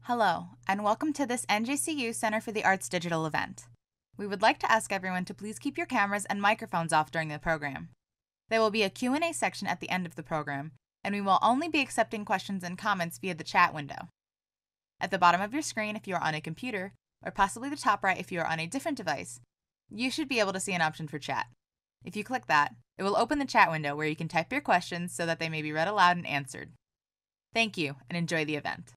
Hello, and welcome to this NJCU Center for the Arts digital event. We would like to ask everyone to please keep your cameras and microphones off during the program. There will be a Q&A section at the end of the program, and we will only be accepting questions and comments via the chat window. At the bottom of your screen if you are on a computer, or possibly the top right if you are on a different device, you should be able to see an option for chat. If you click that, it will open the chat window where you can type your questions so that they may be read aloud and answered. Thank you, and enjoy the event.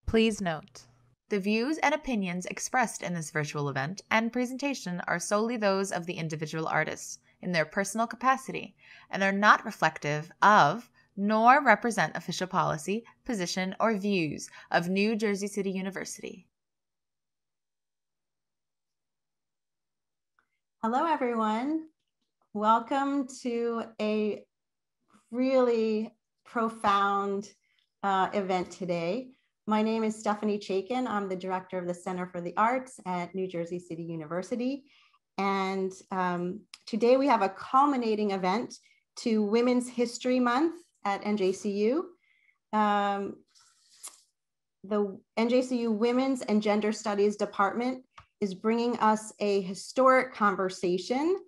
Please note, the views and opinions expressed in this virtual event and presentation are solely those of the individual artists in their personal capacity and are not reflective of nor represent official policy, position, or views of New Jersey City University. Hello, everyone. Welcome to a really profound event today. My name is Stephanie Chaikin. I'm the director of the Center for the Arts at New Jersey City University. And today we have a culminating event to Women's History Month at NJCU. The NJCU Women's and Gender Studies Department is bringing us a historic conversation,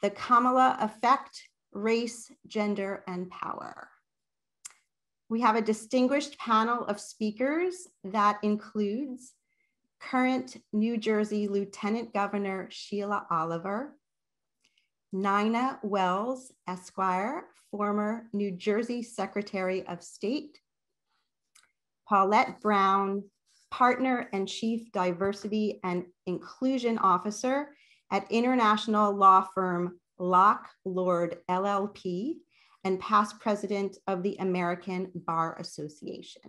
the Kamala Effect, Race, Gender, and Power. We have a distinguished panel of speakers that includes current New Jersey Lieutenant Governor Sheila Oliver, Nina Wells, Esquire, former New Jersey Secretary of State, Paulette Brown, Partner and Chief Diversity and Inclusion Officer at international law firm Locke Lord LLP, and past president of the American Bar Association.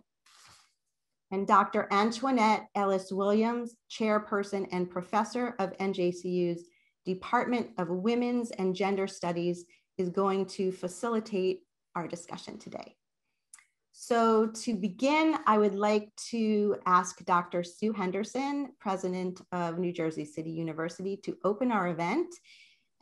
And Dr. Antoinette Ellis Williams, chairperson and professor of NJCU's Department of Women's and Gender Studies, is going to facilitate our discussion today. So to begin, I would like to ask Dr. Sue Henderson, president of New Jersey City University, to open our event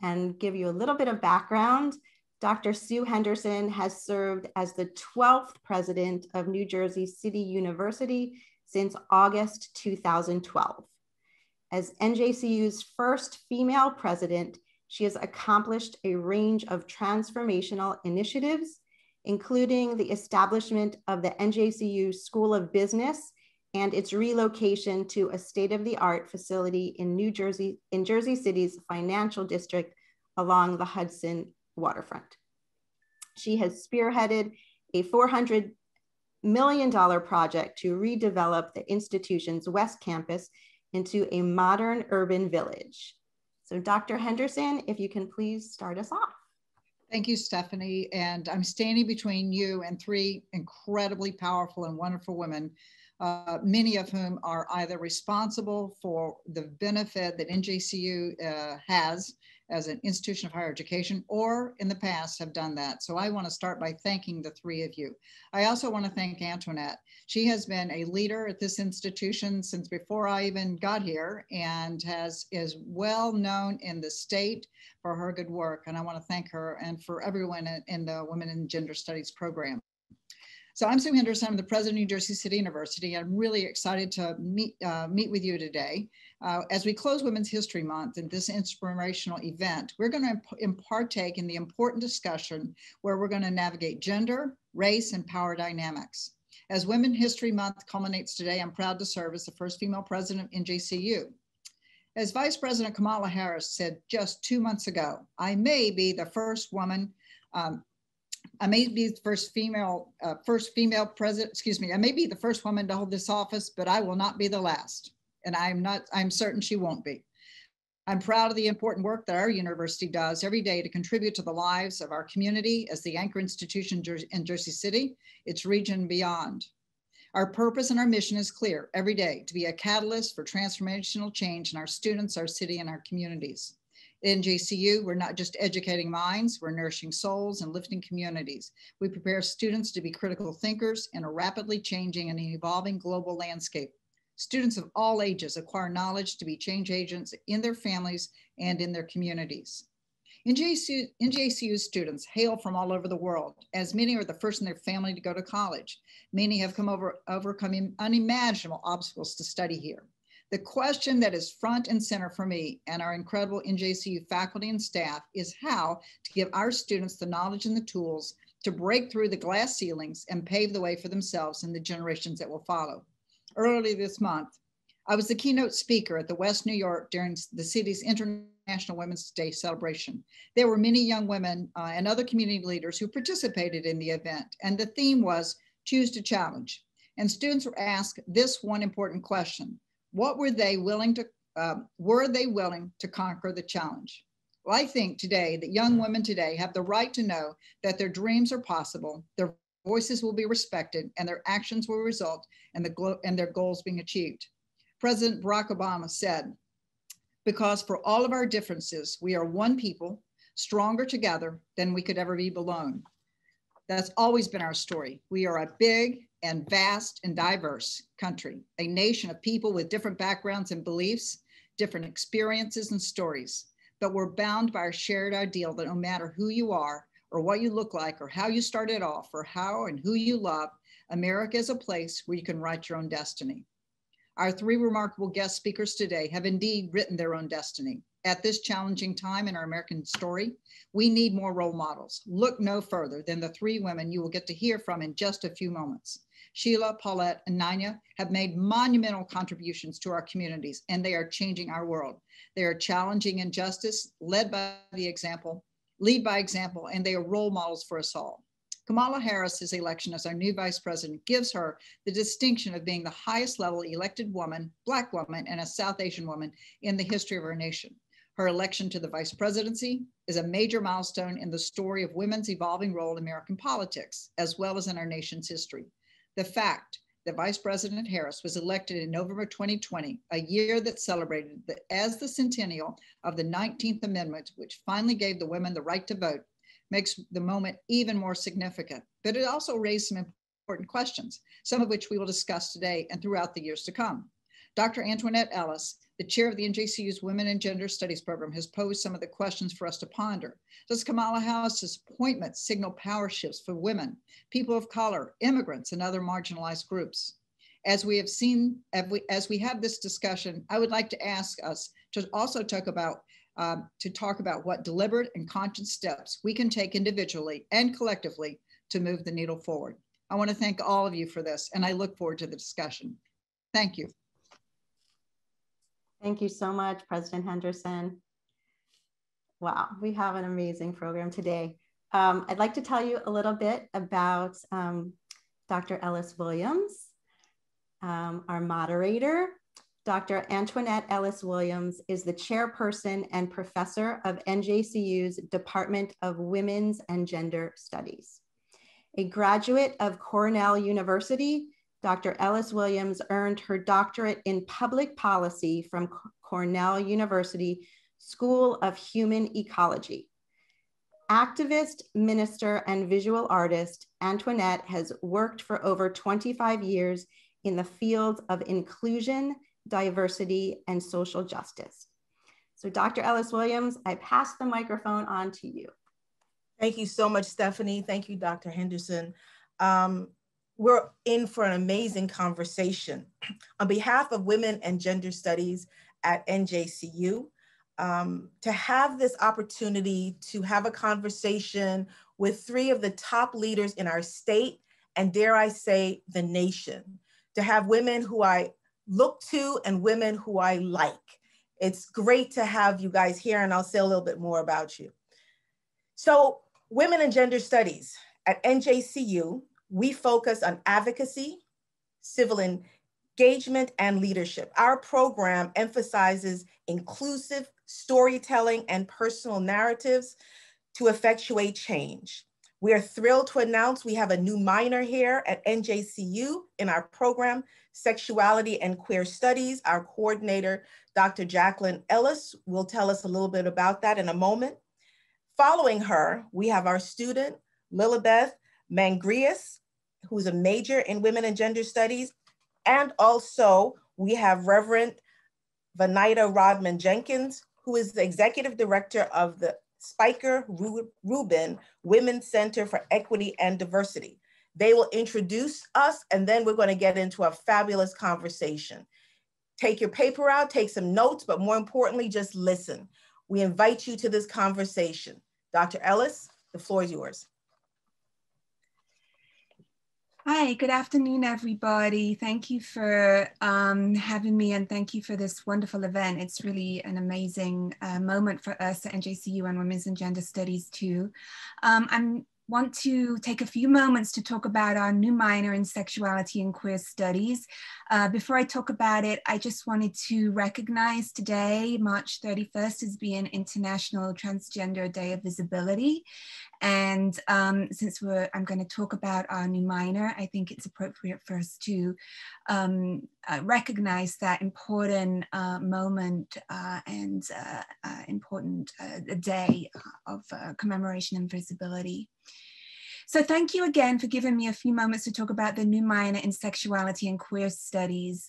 and give you a little bit of background. Dr. Sue Henderson has served as the 12th president of New Jersey City University since August 2012. As NJCU's first female president, she has accomplished a range of transformational initiatives, including the establishment of the NJCU School of Business and its relocation to a state-of-the-art facility in Jersey City's financial district along the Hudson waterfront. She has spearheaded a $400 million project to redevelop the institution's West Campus into a modern urban village. So Dr. Henderson, if you can please start us off. Thank you, Stephanie. And I'm standing between you and three incredibly powerful and wonderful women, many of whom are either responsible for the benefit that NJCU has as an institution of higher education, or in the past have done that. So I want to start by thanking the three of you. I also want to thank Antoinette. She has been a leader at this institution since before I even got here, and is well known in the state for her good work. And I want to thank her and for everyone in the Women in Gender Studies program. So I'm Sue Henderson. I'm the president of New Jersey City University. I'm really excited to meet with you today. As we close Women's History Month and this inspirational event, we're going to partake in the important discussion where we're going to navigate gender, race, and power dynamics. As Women's History Month culminates today, I'm proud to serve as the first female president of NJCU. As Vice President Kamala Harris said just 2 months ago, I may be the first woman I may be the first female president, I may be the first woman to hold this office, but I will not be the last. And I'm certain she won't be. I'm proud of the important work that our university does every day to contribute to the lives of our community as the anchor institution in Jersey City, its region and beyond. Our purpose and our mission is clear every day: to be a catalyst for transformational change in our students, our city, and our communities. At NJCU, we're not just educating minds, we're nourishing souls and lifting communities. We prepare students to be critical thinkers in a rapidly changing and evolving global landscape. Students of all ages acquire knowledge to be change agents in their families and in their communities. NJCU students hail from all over the world, as many are the first in their family to go to college. Many have overcome unimaginable obstacles to study here. The question that is front and center for me and our incredible NJCU faculty and staff is how to give our students the knowledge and the tools to break through the glass ceilings and pave the way for themselves and the generations that will follow. Earlier this month, I was the keynote speaker at the West New York during the city's International Women's Day celebration. There were many young women and other community leaders who participated in the event, and the theme was Choose to Challenge. And students were asked this one important question: what were they willing to conquer the challenge? Well, I think today that young women today have the right to know that their dreams are possible, their voices will be respected, and their actions will result in their goals being achieved. President Barack Obama said, "Because for all of our differences, we are one people, stronger together than we could ever be alone." That's always been our story. We are a big and vast and diverse country, a nation of people with different backgrounds and beliefs, different experiences and stories, but we're bound by our shared ideal that no matter who you are or what you look like or how you started off or how and who you love, America is a place where you can write your own destiny. Our three remarkable guest speakers today have indeed written their own destiny. At this challenging time in our American story, we need more role models. Look no further than the three women you will get to hear from in just a few moments. Sheila, Paulette, and Nanya have made monumental contributions to our communities, and they are changing our world. They are challenging injustice, lead by example, and they are role models for us all. Kamala Harris's election as our new vice president gives her the distinction of being the highest level elected woman, Black woman, and a South Asian woman in the history of our nation. Her election to the vice presidency is a major milestone in the story of women's evolving role in American politics, as well as in our nation's history. The fact that Vice President Harris was elected in November 2020, a year that celebrated as the centennial of the 19th Amendment, which finally gave the women the right to vote, makes the moment even more significant. But it also raised some important questions, some of which we will discuss today and throughout the years to come. Dr. Antoinette Ellis, the chair of the NJCU's Women and Gender Studies program, has posed some of the questions for us to ponder. Does Kamala Harris's appointment signal power shifts for women, people of color, immigrants, and other marginalized groups? As we have this discussion, I would like to ask us to also talk about what deliberate and conscious steps we can take individually and collectively to move the needle forward. I want to thank all of you for this, and I look forward to the discussion. Thank you. Thank you so much, President Henderson. Wow, we have an amazing program today. I'd like to tell you a little bit about Dr. Ellis Williams, our moderator. Dr. Antoinette Ellis Williams is the chairperson and professor of NJCU's Department of Women's and Gender Studies. A graduate of Cornell University, Dr. Ellis Williams earned her doctorate in public policy from Cornell University School of Human Ecology. Activist, minister, and visual artist, Antoinette has worked for over 25 years in the field of inclusion, diversity, and social justice. So Dr. Ellis Williams, I pass the microphone on to you. Thank you so much, Stephanie. Thank you, Dr. Henderson. We're in for an amazing conversation. On behalf of Women and Gender Studies at NJCU, to have this opportunity to have a conversation with three of the top leaders in our state, and dare I say, the nation, to have women who I look to and women who I like. It's great to have you guys here, and I'll say a little bit more about you. So, Women and Gender Studies at NJCU, we focus on advocacy, civil engagement, and leadership. Our program emphasizes inclusive storytelling and personal narratives to effectuate change. We are thrilled to announce we have a new minor here at NJCU in our program, Sexuality and Queer Studies. Our coordinator, Dr. Jacqueline Ellis, will tell us a little bit about that in a moment. Following her, we have our student, Lilibeth Mangrias, who's a major in Women and Gender Studies. And also we have Reverend Vanita Rodman Jenkins, who is the Executive Director of the Spiker Rubin Women's Center for Equity and Diversity. They will introduce us, and then we're going to get into a fabulous conversation. Take your paper out, take some notes, but more importantly, just listen. We invite you to this conversation. Dr. Ellis, the floor is yours. Hi, good afternoon, everybody. Thank you for having me, and thank you for this wonderful event. It's really an amazing moment for us at NJCU and Women's and Gender Studies too. I want to take a few moments to talk about our new minor in Sexuality and Queer Studies. Before I talk about it, I just wanted to recognize today, March 31st, as being International Transgender Day of Visibility. And since I'm going to talk about our new minor, I think it's appropriate for us to recognize that important moment and important day of commemoration and visibility. So thank you again for giving me a few moments to talk about the new minor in Sexuality and Queer Studies.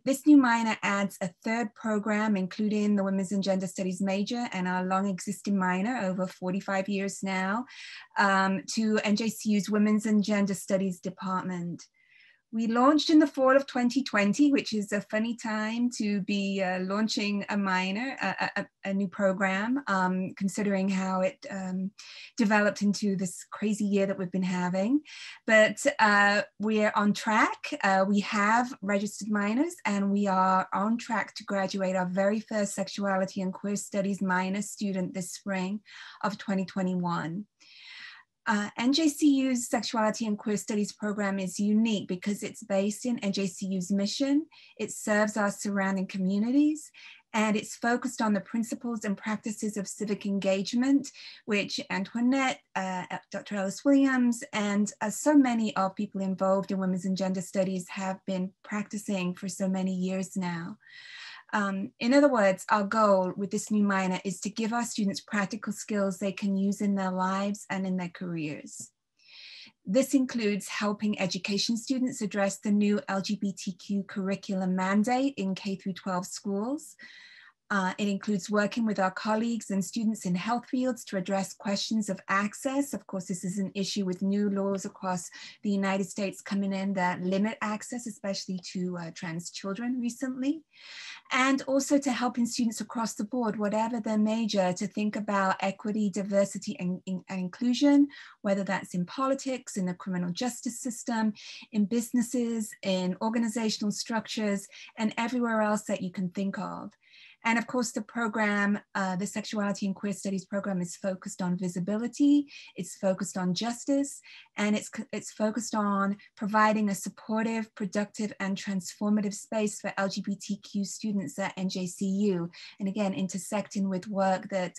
This new minor adds a third program, including the Women's and Gender Studies major and our long existing minor, over 45 years now, to NJCU's Women's and Gender Studies department. We launched in the fall of 2020, which is a funny time to be launching a minor, a new program, considering how it developed into this crazy year that we've been having. But we're on track. We have registered minors, and we are on track to graduate our very first Sexuality and Queer Studies minor student this spring of 2021. NJCU's Sexuality and Queer Studies program is unique because it's based in NJCU's mission, it serves our surrounding communities, and it's focused on the principles and practices of civic engagement, which Antoinette, Dr. Ellis Williams, and so many of people involved in women's and gender studies have been practicing for so many years now. In other words, our goal with this new minor is to give our students practical skills they can use in their lives and in their careers. This includes helping education students address the new LGBTQ curriculum mandate in K-12 schools. It includes working with our colleagues and students in health fields to address questions of access. Of course, this is an issue with new laws across the United States coming in that limit access, especially to trans children recently. And also to helping students across the board, whatever their major, to think about equity, diversity, and inclusion, whether that's in politics, in the criminal justice system, in businesses, in organizational structures, and everywhere else that you can think of. And of course, the program, the Sexuality and Queer Studies program, is focused on visibility, it's focused on justice, and it's focused on providing a supportive, productive, and transformative space for LGBTQ students at NJCU. And again, intersecting with work that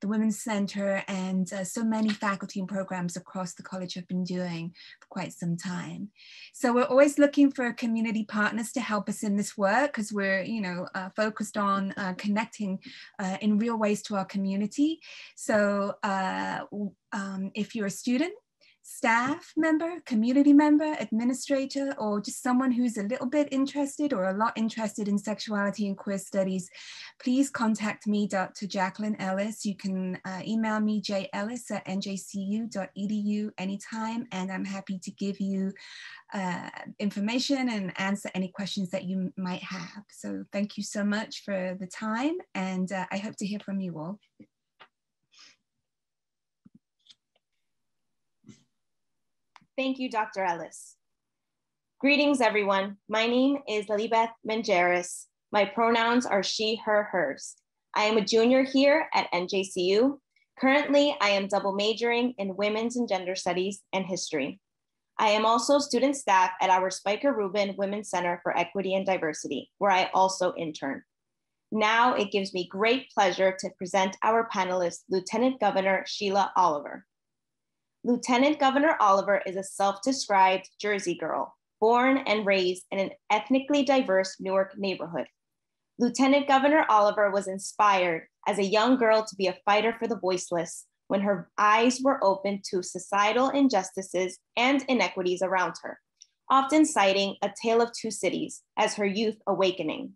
the Women's Center and so many faculty and programs across the college have been doing for quite some time. So we're always looking for community partners to help us in this work, because we're, focused on connecting in real ways to our community. So if you're a student, staff member, community member, administrator, or just someone who's a little bit interested or a lot interested in sexuality and queer studies, please contact me, Dr. Jacqueline Ellis. You can email me, jellis@njcu.edu anytime, and I'm happy to give you information and answer any questions that you might have. So thank you so much for the time, and I hope to hear from you all. Thank you, Dr. Ellis. Greetings, everyone. My name is Lalibeth Menjeris. My pronouns are she, her, hers. I am a junior here at NJCU. Currently, I am double majoring in Women's and Gender Studies and History. I am also student staff at our Spiker Rubin Women's Center for Equity and Diversity, where I also intern. Now it gives me great pleasure to present our panelist, Lieutenant Governor Sheila Oliver. Lieutenant Governor Oliver is a self-described Jersey girl, born and raised in an ethnically diverse Newark neighborhood. Lieutenant Governor Oliver was inspired as a young girl to be a fighter for the voiceless when her eyes were open to societal injustices and inequities around her, often citing A Tale of Two Cities as her youth awakening.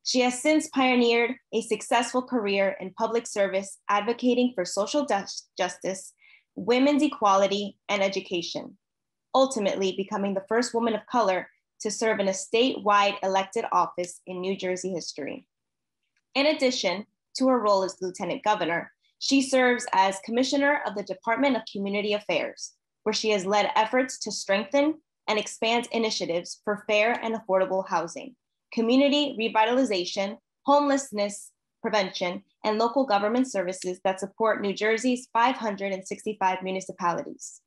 She has since pioneered a successful career in public service, advocating for social justice, women's equality, and education, ultimately becoming the first woman of color to serve in a statewide elected office in New Jersey history. In addition to her role as Lieutenant Governor, she serves as Commissioner of the Department of Community Affairs, where she has led efforts to strengthen and expand initiatives for fair and affordable housing, community revitalization, homelessness prevention, and local government services that support New Jersey's 565 municipalities.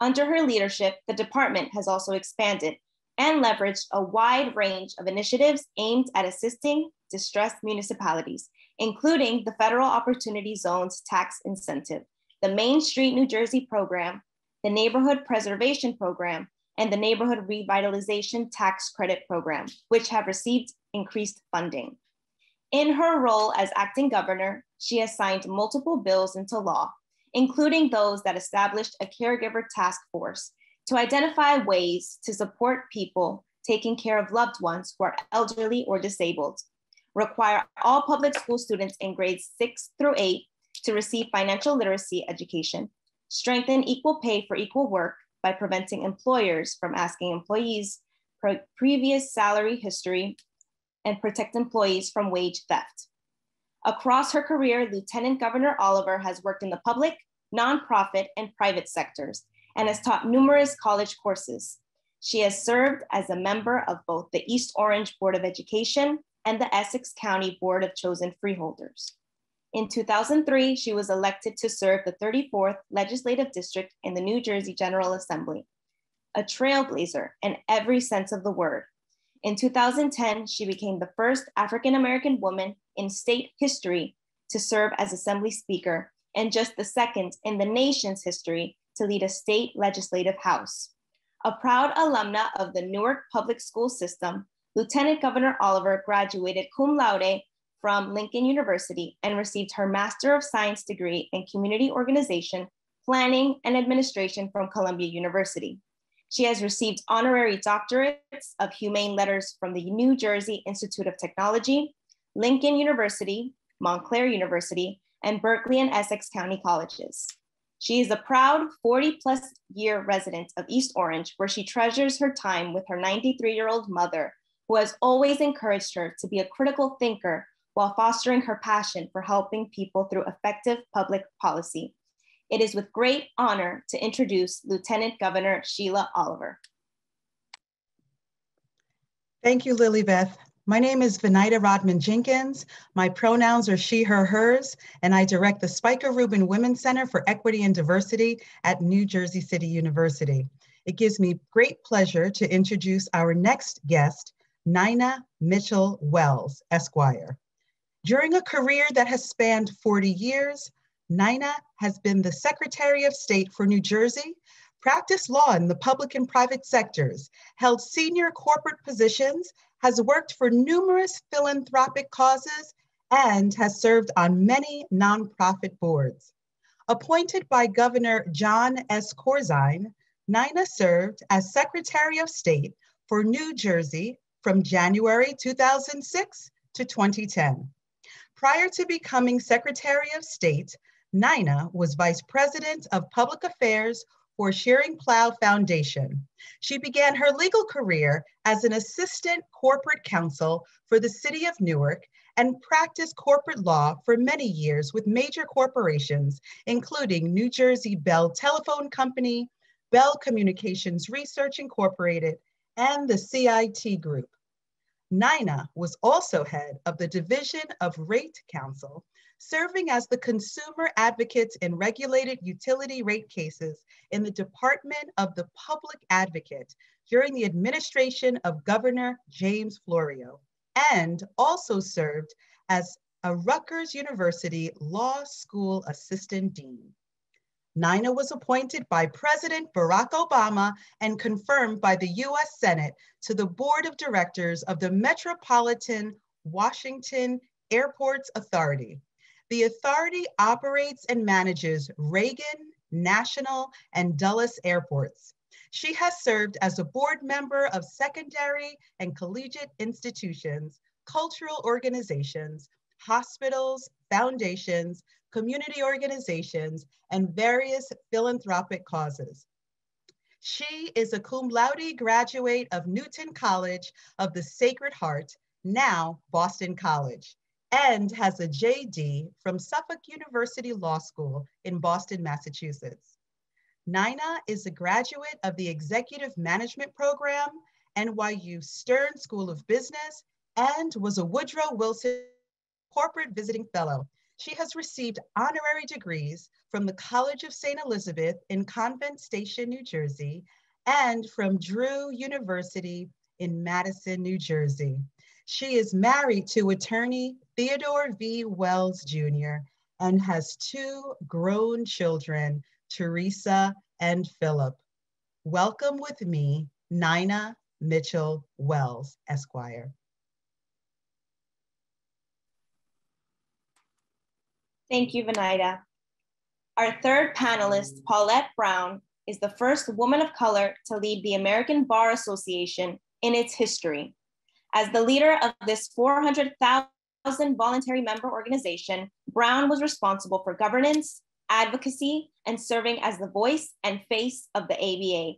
Under her leadership, the department has also expanded and leveraged a wide range of initiatives aimed at assisting distressed municipalities, including the Federal Opportunity Zones Tax Incentive, the Main Street New Jersey program, the Neighborhood Preservation Program, and the Neighborhood Revitalization Tax Credit Program, which have received increased funding. In her role as acting governor, she has signed multiple bills into law, including those that established a caregiver task force to identify ways to support people taking care of loved ones who are elderly or disabled, require all public school students in grades 6 through 8 to receive financial literacy education, strengthen equal pay for equal work by preventing employers from asking employees for previous salary history, and protect employees from wage theft. Across her career, Lieutenant Governor Oliver has worked in the public, nonprofit, and private sectors, and has taught numerous college courses. She has served as a member of both the East Orange Board of Education and the Essex County Board of Chosen Freeholders. In 2003, she was elected to serve the 34th Legislative District in the New Jersey General Assembly, a trailblazer in every sense of the word. In 2010, she became the first African-American woman in state history to serve as Assembly Speaker, and just the second in the nation's history to lead a state legislative house. A proud alumna of the Newark Public School System, Lieutenant Governor Oliver graduated cum laude from Lincoln University and received her Master of Science degree in Community Organization, Planning, and Administration from Columbia University. She has received honorary doctorates of humane letters from the New Jersey Institute of Technology, Lincoln University, Montclair University, and Berkeley and Essex County Colleges. She is a proud 40-plus year resident of East Orange, where she treasures her time with her 93-year-old mother, who has always encouraged her to be a critical thinker while fostering her passion for helping people through effective public policy. It is with great honor to introduce Lieutenant Governor Sheila Oliver. Thank you, Lilybeth. My name is Venida Rodman Jenkins. My pronouns are she, her, hers, and I direct the Spiker Rubin Women's Center for Equity and Diversity at New Jersey City University. It gives me great pleasure to introduce our next guest, Nina Mitchell Wells, Esquire. During a career that has spanned 40 years, Nina has been the Secretary of State for New Jersey, practiced law in the public and private sectors, held senior corporate positions, has worked for numerous philanthropic causes, and has served on many nonprofit boards. Appointed by Governor John S. Corzine, Nina served as Secretary of State for New Jersey from January 2006 to 2010. Prior to becoming Secretary of State, Nina was Vice President of Public Affairs for Shearing Plow Foundation. She began her legal career as an assistant corporate counsel for the city of Newark and practiced corporate law for many years with major corporations, including New Jersey Bell Telephone Company, Bell Communications Research Incorporated, and the CIT Group. Nina was also head of the Division of Rate Counsel, serving as the consumer advocate in regulated utility rate cases in the Department of the Public Advocate during the administration of Governor James Florio, and also served as a Rutgers University Law School Assistant Dean. Nina was appointed by President Barack Obama and confirmed by the US Senate to the Board of Directors of the Metropolitan Washington Airports Authority. The authority operates and manages Reagan, National, and Dulles airports. She has served as a board member of secondary and collegiate institutions, cultural organizations, hospitals, foundations, community organizations, and various philanthropic causes. She is a cum laude graduate of Newton College of the Sacred Heart, now Boston College, and has a JD from Suffolk University Law School in Boston, Massachusetts. Nina is a graduate of the Executive Management Program, NYU Stern School of Business, and was a Woodrow Wilson Corporate Visiting Fellow. She has received honorary degrees from the College of St. Elizabeth in Convent Station, New Jersey, and from Drew University in Madison, New Jersey. She is married to attorney Theodore V. Wells Jr. and has 2 grown children, Teresa and Philip. Welcome with me, Nina Mitchell Wells, Esquire. Thank you, Venida. Our third panelist, Paulette Brown, is the first woman of color to lead the American Bar Association in its history. As the leader of this 400,000 voluntary member organization, Brown was responsible for governance, advocacy, and serving as the voice and face of the ABA.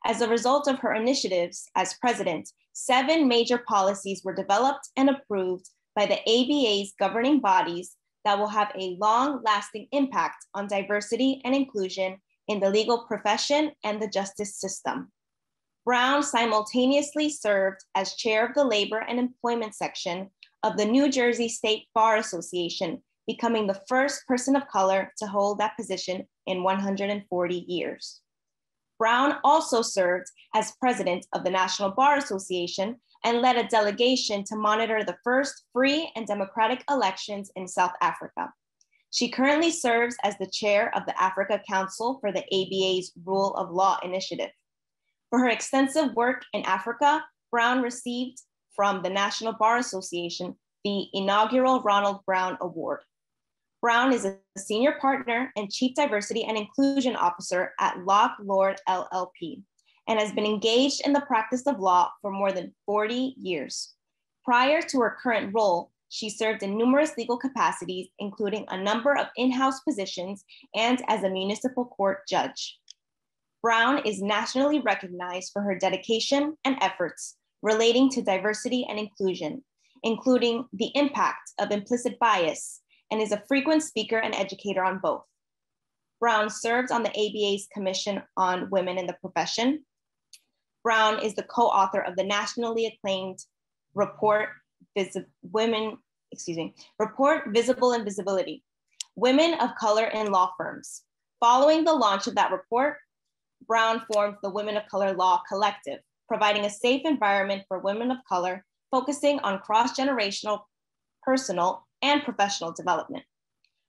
As a result of her initiatives as president, 7 major policies were developed and approved by the ABA's governing bodies that will have a long-lasting impact on diversity and inclusion in the legal profession and the justice system. Brown simultaneously served as chair of the Labor and Employment section of the New Jersey State Bar Association, becoming the first person of color to hold that position in 140 years. Brown also served as president of the National Bar Association and led a delegation to monitor the first free and democratic elections in South Africa. She currently serves as the chair of the Africa Council for the ABA's Rule of Law Initiative. For her extensive work in Africa, Brown received from the National Bar Association the inaugural Ronald Brown Award. Brown is a senior partner and chief diversity and inclusion officer at Locke Lord LLP and has been engaged in the practice of law for more than 40 years. Prior to her current role, she served in numerous legal capacities, including a number of in-house positions and as a municipal court judge. Brown is nationally recognized for her dedication and efforts relating to diversity and inclusion, including the impact of implicit bias, and is a frequent speaker and educator on both. Brown serves on the ABA's Commission on Women in the Profession. Brown is the co-author of the nationally acclaimed Report Visible and Visibility, Women of Color in Law Firms. Following the launch of that report, Brown formed the Women of Color Law Collective, providing a safe environment for women of color, focusing on cross-generational, personal, and professional development.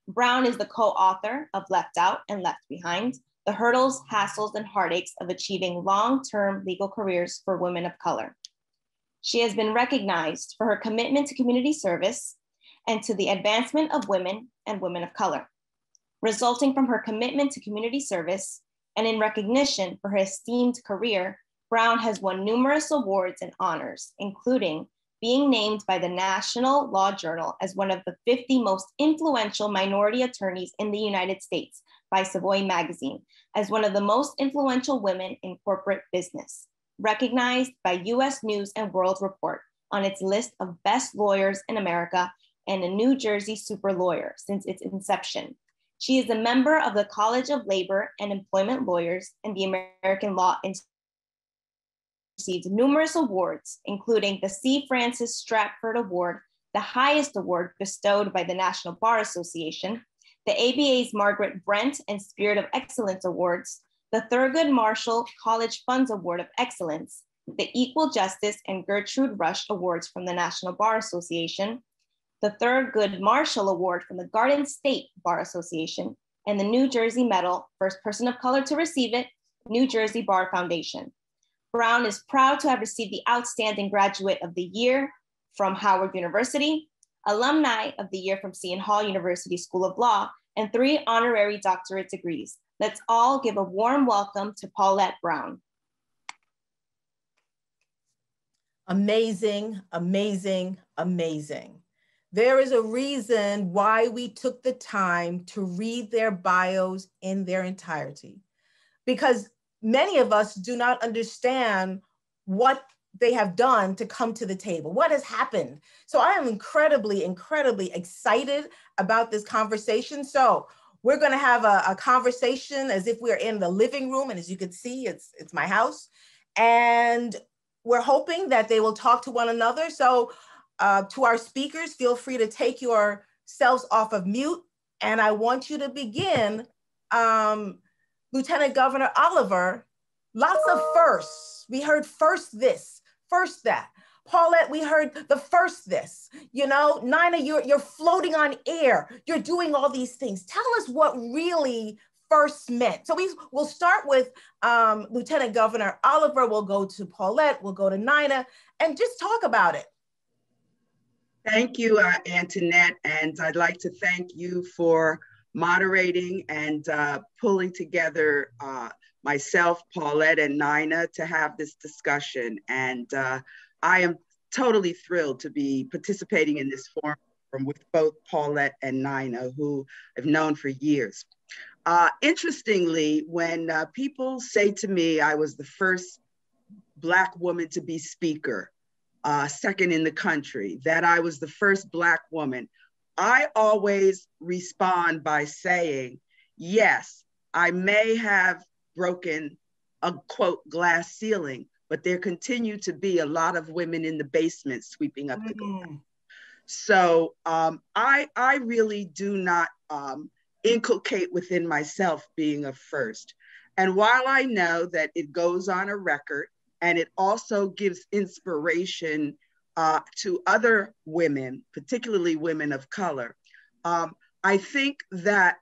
Brown is the co-author of Left Out and Left Behind, The Hurdles, Hassles, and Heartaches of Achieving Long-Term Legal Careers for Women of Color. She has been recognized for her commitment to community service and to the advancement of women and women of color. Resulting from her commitment to community service and in recognition for her esteemed career, Brown has won numerous awards and honors, including being named by the National Law Journal as one of the 50 most influential minority attorneys in the United States by Savoy Magazine, as one of the most influential women in corporate business, recognized by US News and World Report on its list of best lawyers in America and a New Jersey super lawyer since its inception. She is a member of the College of Labor and Employment Lawyers and the American Law Institute. Received numerous awards, including the C. Francis Stratford Award, the highest award bestowed by the National Bar Association, the ABA's Margaret Brent and Spirit of Excellence Awards, the Thurgood Marshall College Funds Award of Excellence, the Equal Justice and Gertrude Rush Awards from the National Bar Association, the Thurgood Marshall Award from the Garden State Bar Association, and the New Jersey Medal, first person of color to receive it, New Jersey Bar Foundation. Brown is proud to have received the Outstanding Graduate of the Year from Howard University, Alumni of the Year from Seton Hall University School of Law, and 3 honorary doctorate degrees. Let's all give a warm welcome to Paulette Brown. Amazing, amazing, amazing. There is a reason why we took the time to read their bios in their entirety, because many of us do not understand what they have done to come to the table, what has happened. So I am incredibly, incredibly excited about this conversation. So we're gonna have a conversation as if we're in the living room. And as you can see, it's my house. And we're hoping that they will talk to one another. So to our speakers, feel free to take yourselves off of mute. And I want you to begin, Lieutenant Governor Oliver. Lots of firsts. We heard first this, first that. Paulette, we heard the first this. You know, Nina, you're floating on air. You're doing all these things. Tell us what really first meant. So we'll start with Lieutenant Governor Oliver. We'll go to Paulette. We'll go to Nina, and just talk about it. Thank you, Antoinette. And I'd like to thank you for moderating and pulling together myself, Paulette, and Nina to have this discussion. And I am totally thrilled to be participating in this forum with both Paulette and Nina, who I've known for years. Interestingly, when people say to me I was the first Black woman to be speaker, second in the country, that I was the first Black woman, I always respond by saying, yes, I may have broken a quote glass ceiling, but there continue to be a lot of women in the basement sweeping up the glass. So I really do not inculcate within myself being a first. And while I know that it goes on a record and it also gives inspiration to other women, particularly women of color, I think that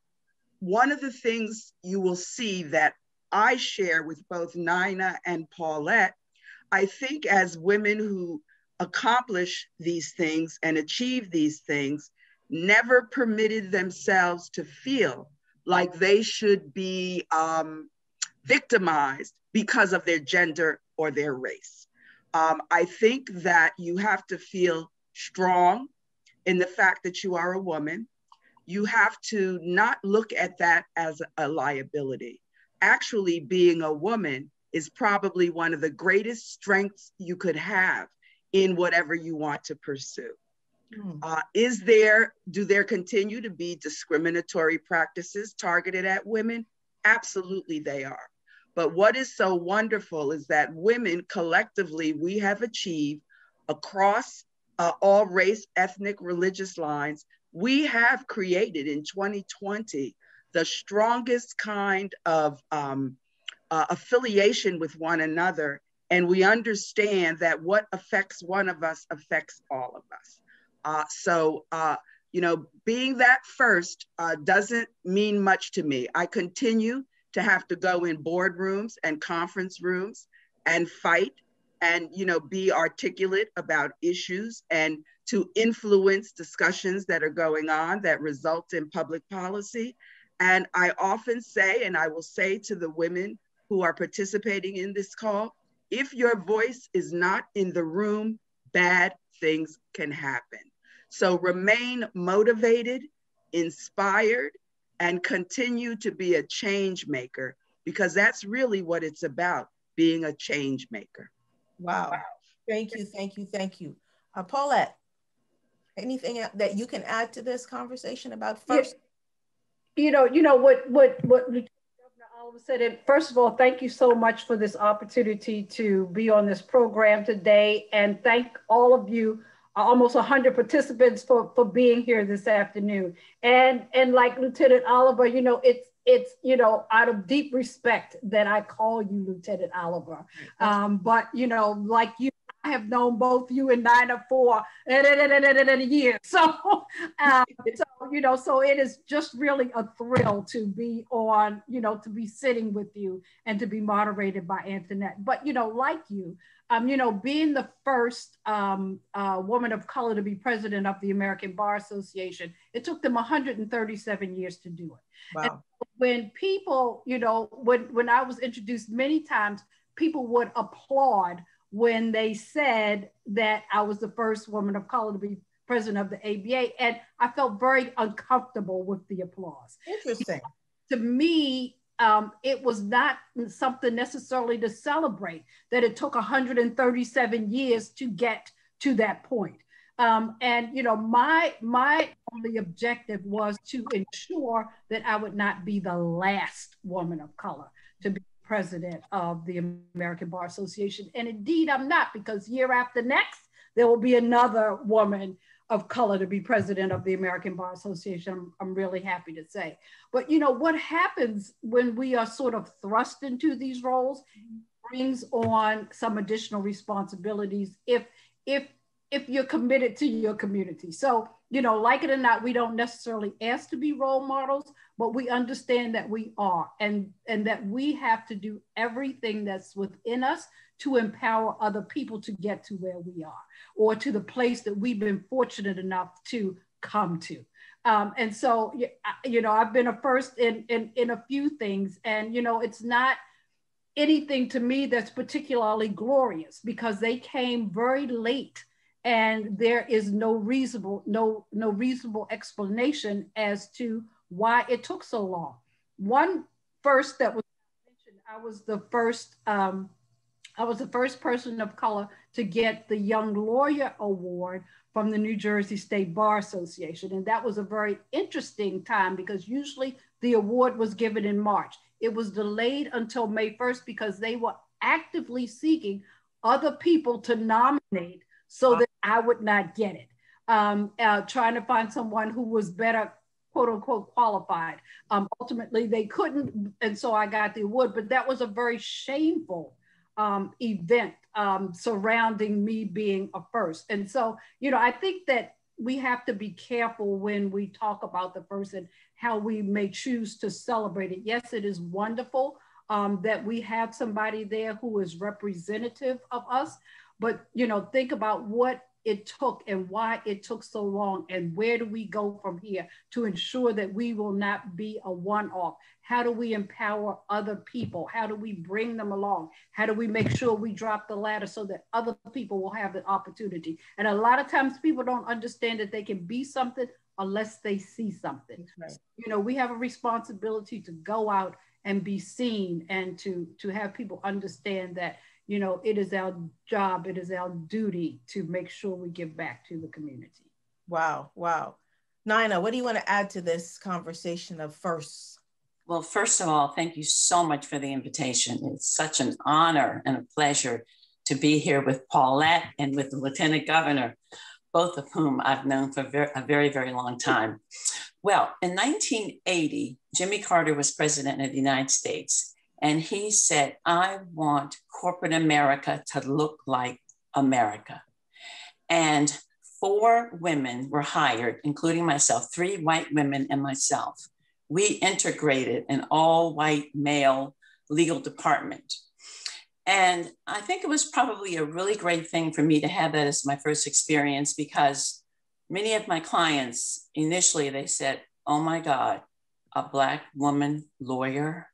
one of the things you will see that I share with both Nina and Paulette, I think as women who accomplish these things and achieve these things, never permitted themselves to feel like they should be victimized because of their gender or their race. I think that you have to feel strong in the fact that you are a woman. You have to not look at that as a liability. Actually, being a woman is probably one of the greatest strengths you could have in whatever you want to pursue. Do there continue to be discriminatory practices targeted at women? Absolutely they are. But what is so wonderful is that women collectively, we have achieved across all race, ethnic, religious lines, we have created in 2020 the strongest kind of affiliation with one another. And we understand that what affects one of us affects all of us. So, you know, being that first doesn't mean much to me. I continue to have to go in boardrooms and conference rooms and fight and, you know, be articulate about issues and to influence discussions that are going on that result in public policy. And I often say, and I will say to the women who are participating in this call, if your voice is not in the room, bad things can happen. So remain motivated, inspired, and continue to be a change maker, because that's really what it's about, being a change maker. Wow. Thank you, thank you, thank you. Paulette, anything that you can add to this conversation about first? You know what Lieutenant Governor Oliver said. And first of all, thank you so much for this opportunity to be on this program today, and thank all of you, almost 100 participants, for being here this afternoon. And like Lieutenant Oliver, you know, it's you know, out of deep respect that I call you Lieutenant Oliver. But you know, like you, I have known both you and Nina for years. So, you know, so it is just really a thrill to be on, you know, to be sitting with you and to be moderated by Antoinette. But, you know, like you, you know, being the first woman of color to be president of the American Bar Association, it took them 137 years to do it. Wow. And when people, you know, when I was introduced, many times people would applaud when they said that I was the first woman of color to be president of the ABA. And I felt very uncomfortable with the applause. Interesting. To me, it was not something necessarily to celebrate, that it took 137 years to get to that point. And you know, my only objective was to ensure that I would not be the last woman of color to be president of the American Bar Association. And indeed, I'm not, because year after next, there will be another woman of color to be president of the American Bar Association. I'm really happy to say. But you know, what happens when we are sort of thrust into these roles brings on some additional responsibilities if you're committed to your community. So, you know, like it or not, we don't necessarily ask to be role models, but we understand that we are, and that we have to do everything that's within us to empower other people to get to where we are, or to the place that we've been fortunate enough to come to. And so, you know, I've been a first in a few things, and, you know, it's not anything to me that's particularly glorious, because they came very late, and there is no reasonable explanation as to why it took so long. One first that was mentioned, I was the first person of color to get the Young Lawyer Award from the New Jersey State Bar Association. And that was a very interesting time, because usually the award was given in March. It was delayed until May 1st because they were actively seeking other people to nominate so that I would not get it. Trying to find someone who was better, quote unquote, qualified. Ultimately, they couldn't, and so I got the award, but that was a very shameful event surrounding me being a first. And so, you know, I think that we have to be careful when we talk about the first and how we may choose to celebrate it. Yes, it is wonderful that we have somebody there who is representative of us, but, you know, think about what it took and why it took so long, and where do we go from here to ensure that we will not be a one-off? How do we empower other people? How do we bring them along? How do we make sure we drop the ladder so that other people will have the opportunity? And a lot of times people don't understand that they can be something unless they see something. Right. You know, we have a responsibility to go out and be seen, and to have people understand that, you know, it is our job, it is our duty to make sure we give back to the community. Wow, wow. Nina, what do you want to add to this conversation of firsts? Well, first of all, thank you so much for the invitation. It's such an honor and a pleasure to be here with Paulette and with the Lieutenant Governor, both of whom I've known for a very, very long time. Well, in 1980, Jimmy Carter was president of the United States, and he said, I want corporate America to look like America. And 4 women were hired, including myself, 3 white women and myself. We integrated an all-white male legal department. And I think it was probably a really great thing for me to have that as my first experience, because many of my clients, initially they said, oh my God, a Black woman lawyer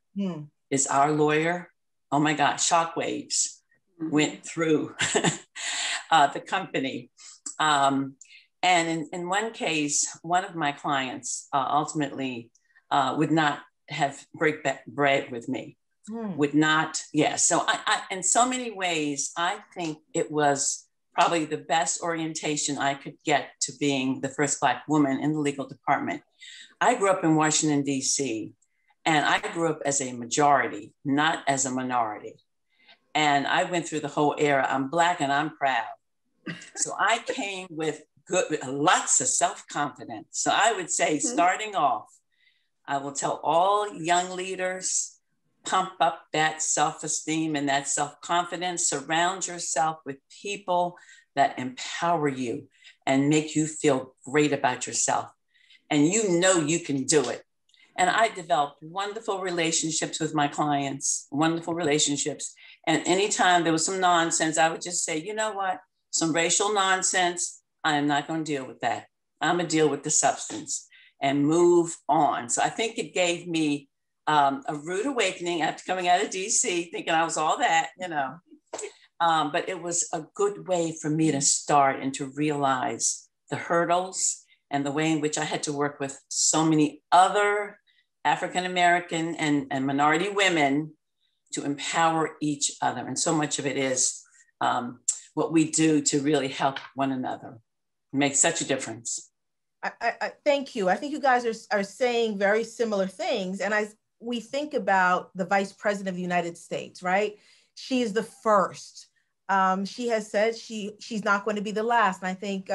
is our lawyer. Oh my God, shockwaves went through the company. And in one case, one of my clients ultimately would not have break bread with me, would not, yeah. So I, in so many ways, I think it was probably the best orientation I could get to being the first Black woman in the legal department. I grew up in Washington, D.C., and I grew up as a majority, not as a minority. And I went through the whole era. I'm Black and I'm proud. So I came with lots of self-confidence. So I would say, starting off, I will tell all young leaders, pump up that self-esteem and that self-confidence. Surround yourself with people that empower you and make you feel great about yourself. And you know you can do it. And I developed wonderful relationships with my clients, wonderful relationships. And anytime there was some nonsense, I would just say, you know what? Some racial nonsense, I am not going to deal with that. I'm going to deal with the substance and move on. So I think it gave me a rude awakening after coming out of DC, thinking I was all that, you know. But it was a good way for me to start and to realize the hurdles and the way in which I had to work with so many other African-American and minority women to empower each other. And so much of it is what we do to really help one another. It makes such a difference. I thank you. I think you guys are saying very similar things. And we think about the Vice President of the United States, right? She is the first. She has said she's not going to be the last. And I think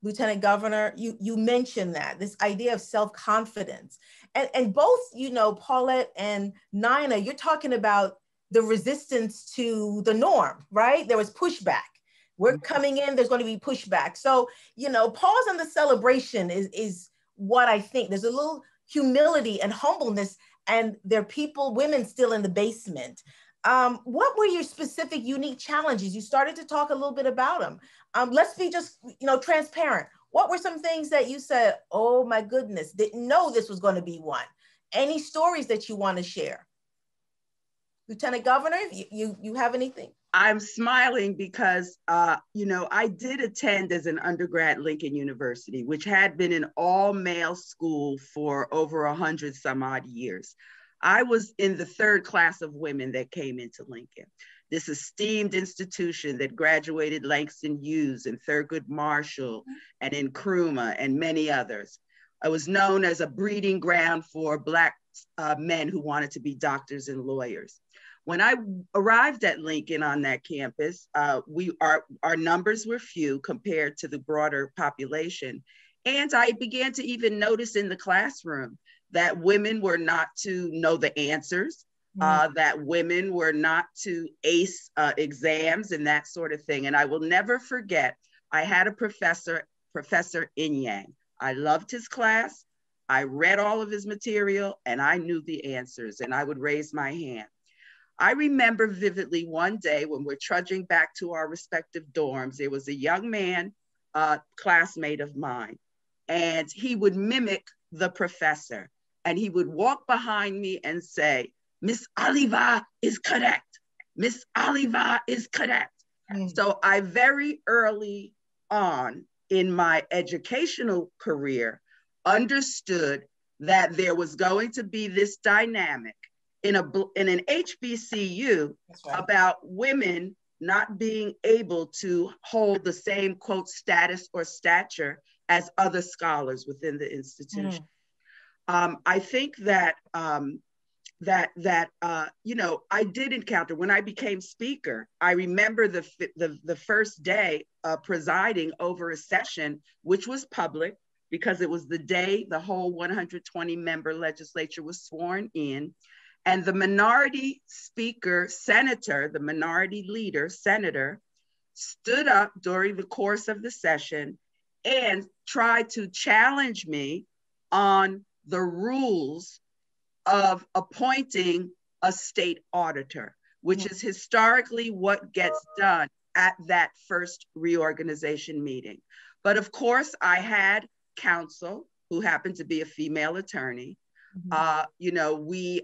Lieutenant Governor, you mentioned that, this idea of self-confidence. And both, you know, Paulette and Nina, you're talking about the resistance to the norm, right? There was pushback. We're coming in, there's going to be pushback. So, you know, pause on the celebration is what I think. There's a little humility and humbleness, and there are people, women still in the basement. What were your specific, unique challenges? You started to talk a little bit about them. Let's be just, you know, transparent. What were some things that you said, oh my goodness, didn't know this was going to be one? Any stories that you want to share? Lieutenant Governor, you have anything? I'm smiling because, you know, I did attend as an undergrad Lincoln University, which had been an all-male school for over 100 some odd years. I was in the third class of women that came into Lincoln, this esteemed institution that graduated Langston Hughes and Thurgood Marshall and Nkrumah and many others. I was known as a breeding ground for Black men who wanted to be doctors and lawyers. When I arrived at Lincoln on that campus, our numbers were few compared to the broader population. And I began to even notice in the classroom that women were not to know the answers, that women were not to ace exams and that sort of thing. And I will never forget, I had a professor, Professor Inyang. I loved his class. I read all of his material and I knew the answers and I would raise my hand. I remember vividly one day when we're trudging back to our respective dorms, there was a young man, classmate of mine, and he would mimic the professor. And he would walk behind me and say, Miss Oliva is correct. Miss Oliva is correct. So I very early on in my educational career understood that there was going to be this dynamic in an HBCU about women not being able to hold the same, quote, status or stature as other scholars within the institution. I think that you know, I did encounter, when I became speaker, I remember the first day presiding over a session, which was public because it was the day the whole 120 member legislature was sworn in. And the minority speaker, senator, the minority leader, senator, stood up during the course of the session and tried to challenge me on the rules of appointing a state auditor, which is historically what gets done at that first reorganization meeting. But of course, I had counsel who happened to be a female attorney. You know, we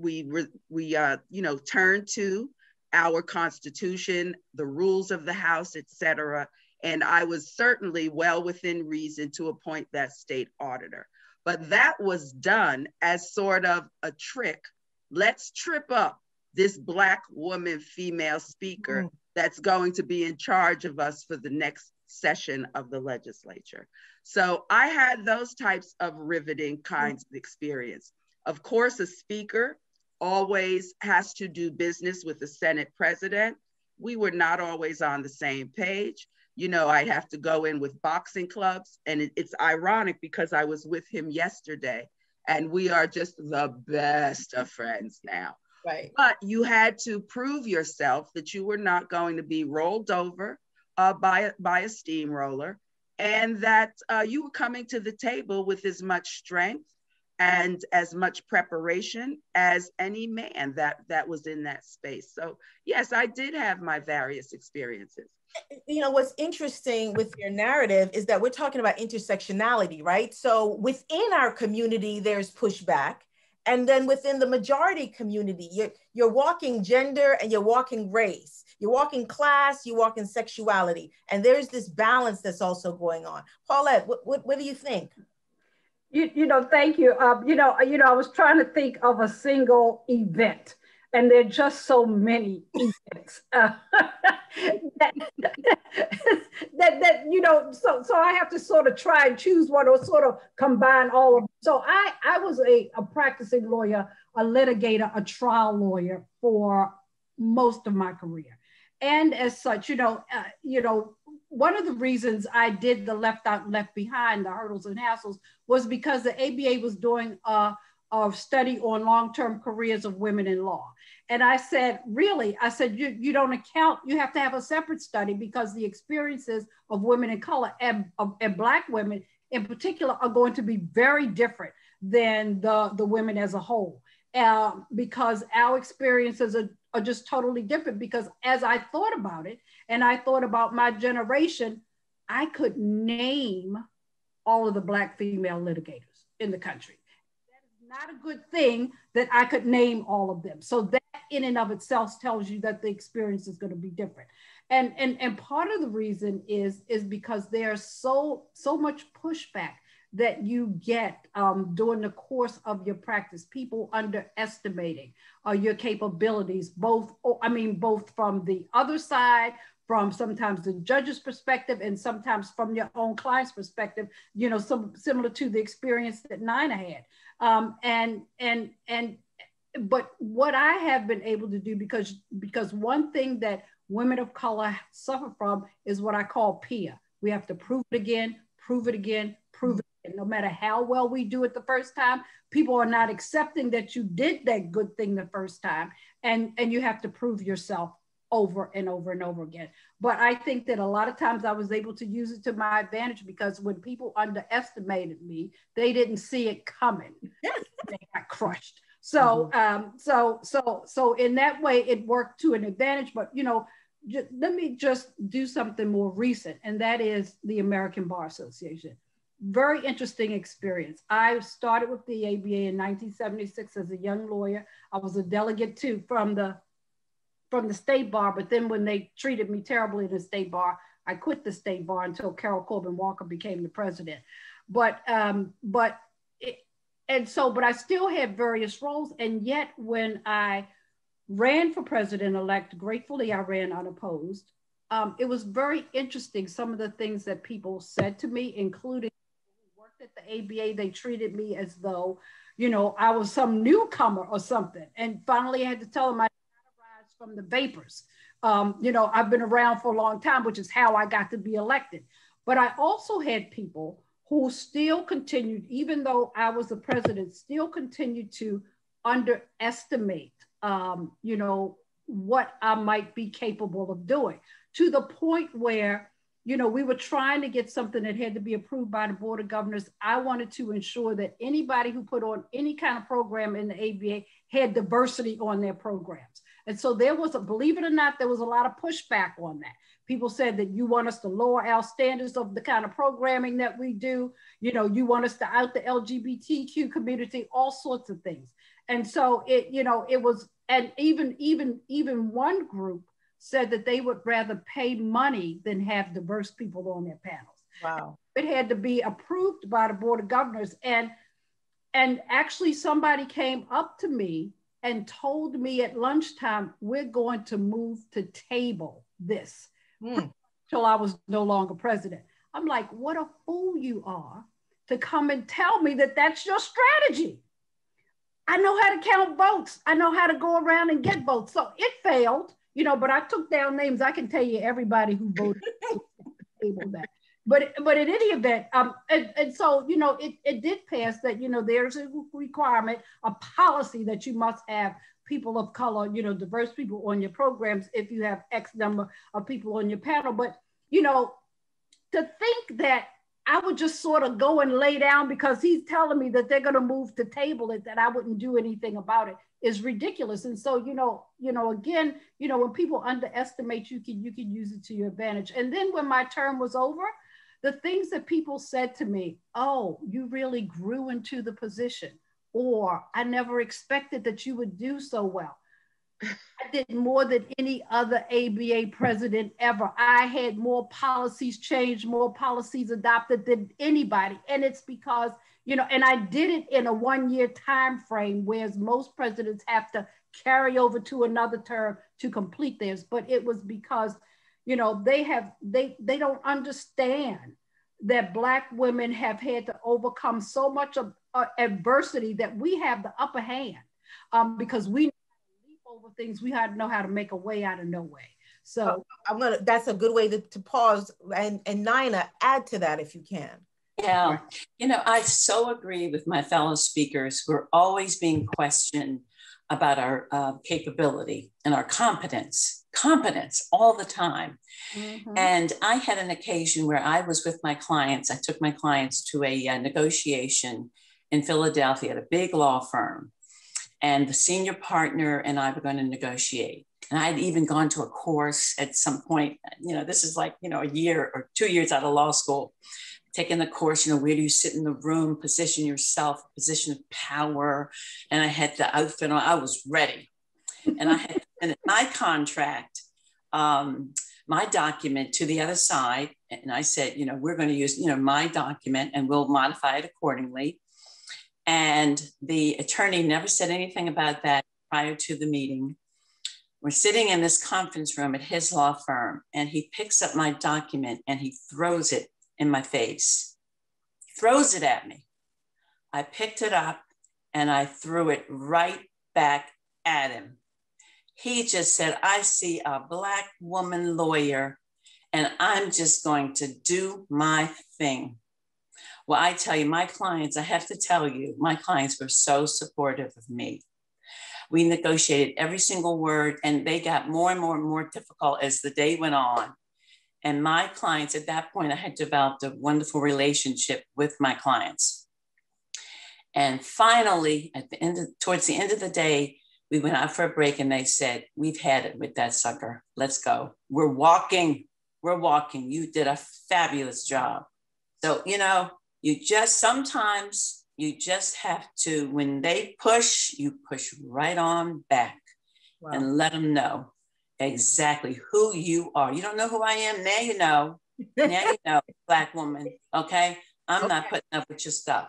you know, turned to our Constitution, the rules of the House, et cetera. And I was certainly well within reason to appoint that state auditor. But that was done as sort of a trick. Let's trip up this Black woman, female speaker that's going to be in charge of us for the next session of the legislature. So I had those types of riveting kinds of experience. Of course, a speaker always has to do business with the Senate president. We were not always on the same page. You know, I'd have to go in with boxing clubs, and it's ironic because I was with him yesterday and we are just the best of friends now. Right. But you had to prove yourself that you were not going to be rolled over by a steamroller, and that you were coming to the table with as much strength and as much preparation as any man that was in that space. So yes, I did have my various experiences. You know, what's interesting with your narrative is that we're talking about intersectionality, right? So within our community, there's pushback. And then within the majority community, you're walking gender and you're walking race. You walk in class, you walk in sexuality, and there's this balance that's also going on. Paulette, what do you think? Thank you. I was trying to think of a single event, and there are just so many events so I have to sort of try and choose one or sort of combine all of them. So I was a practicing lawyer, a litigator, a trial lawyer for most of my career. And as such, one of the reasons I did the Left Out, Left Behind, the hurdles and hassles, was because the ABA was doing a study on long-term careers of women in law. And I said, really? I said, you don't account, you have to have a separate study because the experiences of women of color and Black women in particular are going to be very different than the women as a whole. Because our experiences are just totally different. Because as I thought about it, and I thought about my generation, I could name all of the Black female litigators in the country. That is not a good thing that I could name all of them. So that in and of itself tells you that the experience is going to be different. And part of the reason is because there's so much pushback that you get during the course of your practice, people underestimating your capabilities, both from the other side, from sometimes the judge's perspective and sometimes from your own client's perspective, similar to the experience that Nina had. But what I have been able to do, because one thing that women of color suffer from is what I call PIA. We have to prove it again, prove it again, prove it. And no matter how well we do it the first time, people are not accepting that you did that good thing the first time. And you have to prove yourself over and over and over again. But I think that a lot of times I was able to use it to my advantage, because when people underestimated me, they didn't see it coming. They got crushed. So, so in that way, it worked to an advantage. But, let me just do something more recent, and that is the American Bar Association. Very interesting experience. I started with the ABA in 1976 as a young lawyer. I was a delegate too from the state bar, but then when they treated me terribly in the state bar, I quit the state bar until Carol Corbin Walker became the president. But I still had various roles, and yet when I ran for president-elect, gratefully I ran unopposed. It was very interesting, some of the things that people said to me, including at the ABA, they treated me as though, I was some newcomer or something. And finally I had to tell them I did not arise from the vapors. I've been around for a long time, which is how I got to be elected. But I also had people who still continued, even though I was the president, still continued to underestimate, what I might be capable of doing, to the point where we were trying to get something that had to be approved by the Board of Governors. I wanted to ensure that anybody who put on any kind of program in the ABA had diversity on their programs. And so there was, believe it or not, there was a lot of pushback on that. People said that you want us to lower our standards of the kind of programming that we do. You want us to out the LGBTQ community, all sorts of things. And so it was, and even one group said that they would rather pay money than have diverse people on their panels. Wow. It had to be approved by the Board of Governors. And actually somebody came up to me and told me at lunchtime, we're going to move to table this till I was no longer president. I'm like, what a fool you are to come and tell me that that's your strategy. I know how to count votes. I know how to go around and get votes. So it failed. But I took down names. I can tell you everybody who voted to table that. But in any event, and so, it did pass that, there's a requirement, a policy that you must have people of color, diverse people on your programs if you have X number of people on your panel. But, to think that I would just sort of go and lay down because he's telling me that they're going to move to table it, that I wouldn't do anything about it, is ridiculous. And so, again, when people underestimate you can use it to your advantage. And then when my term was over, the things that people said to me, oh, you really grew into the position, or I never expected that you would do so well. I did more than any other ABA president ever. I had more policies changed, more policies adopted than anybody. And it's because, you know, and I did it in a 1-year time frame, whereas most presidents have to carry over to another term to complete theirs. But it was because, you know, they don't understand that Black women have had to overcome so much of adversity that we have the upper hand, because we leap over things. We had to know how to make a way out of no way. So that's a good way to pause, and Nina, add to that if you can. Yeah, you know, I so agree with my fellow speakers. We're always being questioned about our capability and our competence all the time. Mm-hmm. And I had an occasion where I was with my clients. I took my clients to a negotiation in Philadelphia at a big law firm. And the senior partner and I were going to negotiate. And I'd even gone to a course at some point, you know, this is like, you know, a year or 2 years out of law school, taking the course, you know, where do you sit in the room, position yourself, position of power. And I had the outfit on, I was ready. And I had sent my contract, my document to the other side. And I said, you know, we're going to use, you know, my document and we'll modify it accordingly. And the attorney never said anything about that prior to the meeting. We're sitting in this conference room at his law firm, and he picks up my document and he throws it in my face, throws it at me. I picked it up and I threw it right back at him. He just said, I see a Black woman lawyer and I'm just going to do my thing. Well, I tell you, my clients, I have to tell you, my clients were so supportive of me. We negotiated every single word, and they got more and more and more difficult as the day went on. And my clients, at that point, I had developed a wonderful relationship with my clients. And finally, towards the end of the day, we went out for a break and they said, we've had it with that sucker. Let's go. We're walking. You did a fabulous job. So, you know, sometimes you just have to, when they push, you push right on back. Wow. And let them know exactly who you are. You don't know who I am? Now you know. Now you know, Black woman. Okay? I'm not putting up with your stuff.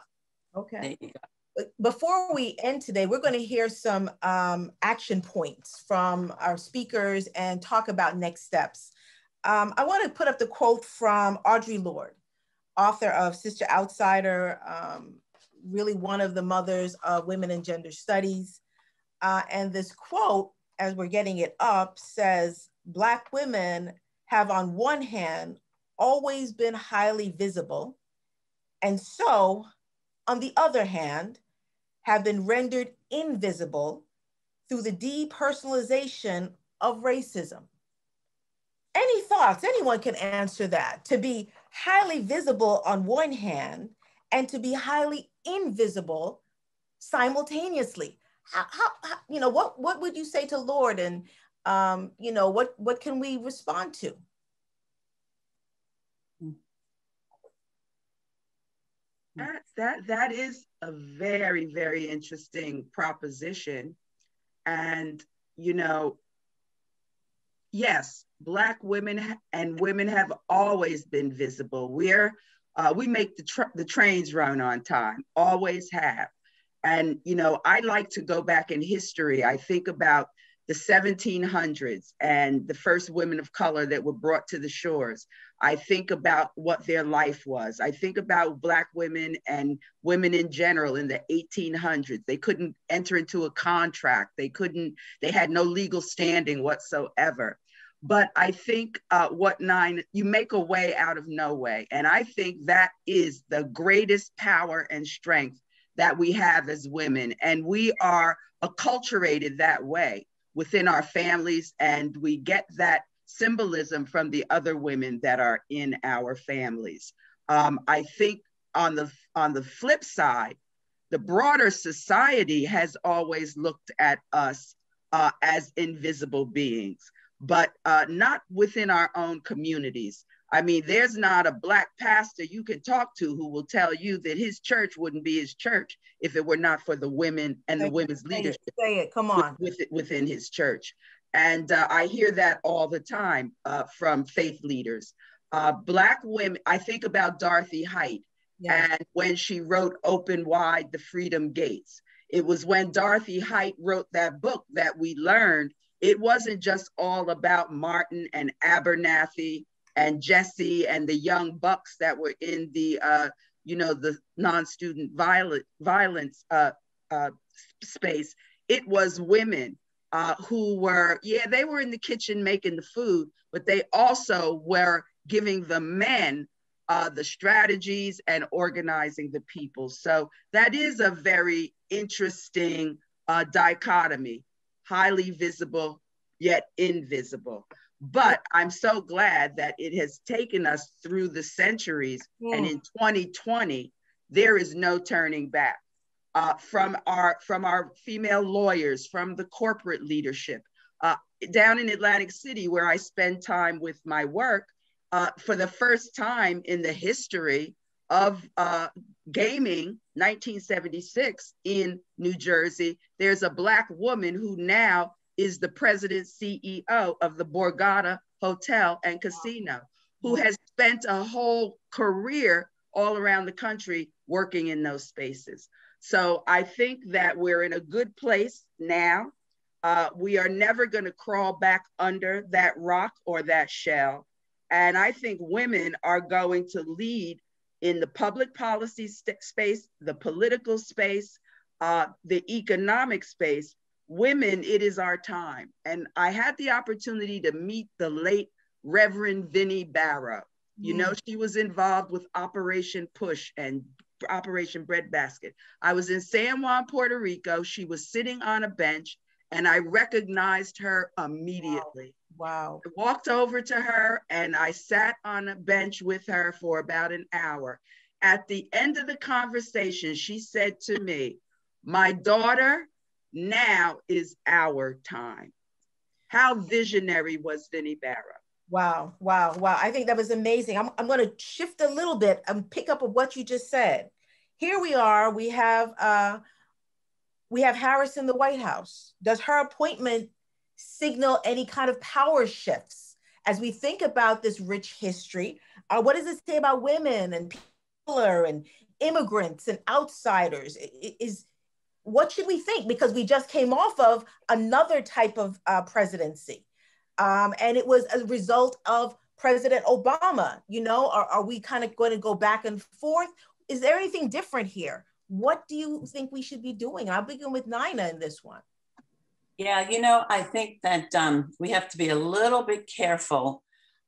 Okay. There you go. Before we end today, we're going to hear some action points from our speakers and talk about next steps. I want to put up the quote from Audre Lorde, author of Sister Outsider, really one of the mothers of women and gender studies. And this quote, as we're getting it up, says, Black women have on one hand always been highly visible, and so on the other hand, have been rendered invisible through the depersonalization of racism. Any thoughts? Anyone can answer that. To be highly visible on one hand and to be highly invisible simultaneously. How you know, what would you say to Lorde, and you know, what can we respond to? That is a very, very interesting proposition. And, you know, yes, Black women and women have always been visible. We make the trains run on time, always have. And, you know, I like to go back in history. I think about the 1700s and the first women of color that were brought to the shores. I think about what their life was. I think about Black women and women in general in the 1800s. They couldn't enter into a contract. They had no legal standing whatsoever. But I think you make a way out of no way. And I think that is the greatest power and strength that we have as women. And we are acculturated that way within our families, and we get that symbolism from the other women that are in our families. I think on the flip side, the broader society has always looked at us as invisible beings, but not within our own communities. I mean, there's not a Black pastor you can talk to who will tell you that his church wouldn't be his church if it were not for the women and the women's leadership. Say it, come on. Within his church. And I hear that all the time from faith leaders. Black women, I think about Dorothy Height, and when she wrote Open Wide the Freedom Gates. It was when Dorothy Height wrote that book that we learned it wasn't just all about Martin and Abernathy and Jesse and the young bucks that were in the, the non-student violence space. It was women who were, they were in the kitchen making the food, but they also were giving the men the strategies and organizing the people. So that is a very interesting dichotomy, highly visible, yet invisible. But I'm so glad that it has taken us through the centuries. And in 2020, there is no turning back. From our female lawyers, from the corporate leadership, down in Atlantic City, where I spend time with my work, for the first time in the history of gaming, 1976 in New Jersey, there's a Black woman who now is the president CEO of the Borgata Hotel and Casino, who has spent a whole career all around the country working in those spaces. So I think that we're in a good place now. We are never going to crawl back under that rock or that shell. And I think women are going to lead in the public policy space, the political space, the economic space. Women, it is our time. And I had the opportunity to meet the late Reverend Vinnie Barrow. You know, she was involved with Operation Push and Operation Breadbasket. I was in San Juan, Puerto Rico. She was sitting on a bench and I recognized her immediately. Wow. I walked over to her and I sat on a bench with her for about an hour. At the end of the conversation, she said to me, "My daughter, now is our time." How visionary was Vinnie Barrow? Wow, wow, wow. I think that was amazing. I'm going to shift a little bit and pick up on what you just said. Here we are, we have Harris in the White House. Does her appointment signal any kind of power shifts as we think about this rich history? What does it say about women and people and immigrants and outsiders? What should we think? Because we just came off of another type of presidency. And it was a result of President Obama. You know, are we kind of going to go back and forth? Is there anything different here? What do you think we should be doing? I'll begin with Nina in this one. Yeah, you know, I think that we have to be a little bit careful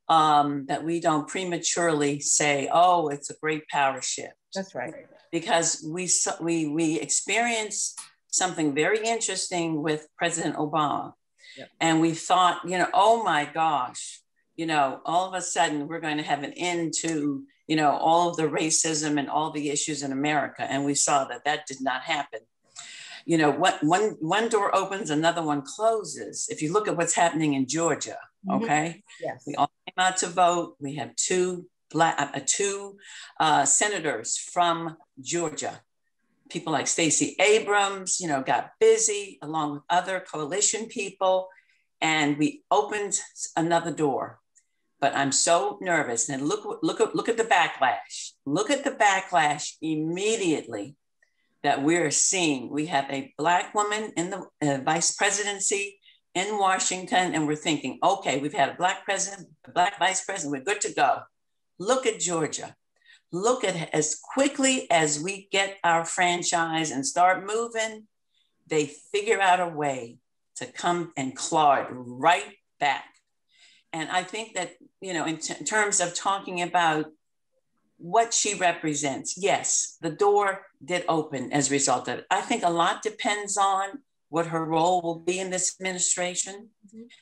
that we don't prematurely say, oh, it's a great power shift. That's right. Because we experienced something very interesting with President Obama. Yep. And we thought, you know, oh my gosh, you know, all of a sudden we're going to have an end to, you know, all of the racism and all the issues in America. And we saw that that did not happen. You know, one door opens, another one closes. If you look at what's happening in Georgia, okay? Yes. We all came out to vote. We have two senators from Georgia. People like Stacey Abrams, you know, got busy along with other coalition people, and we opened another door. But I'm so nervous. And look at the backlash. Look at the backlash immediately that we're seeing. We have a Black woman in the vice presidency in Washington, and we're thinking, okay, we've had a Black president, a Black vice president, we're good to go. Look at Georgia. Look at as quickly as we get our franchise and start moving, they figure out a way to come and claw it right back. And I think that, you know, in terms of talking about what she represents, yes, the door did open as a result of it. I think a lot depends on what her role will be in this administration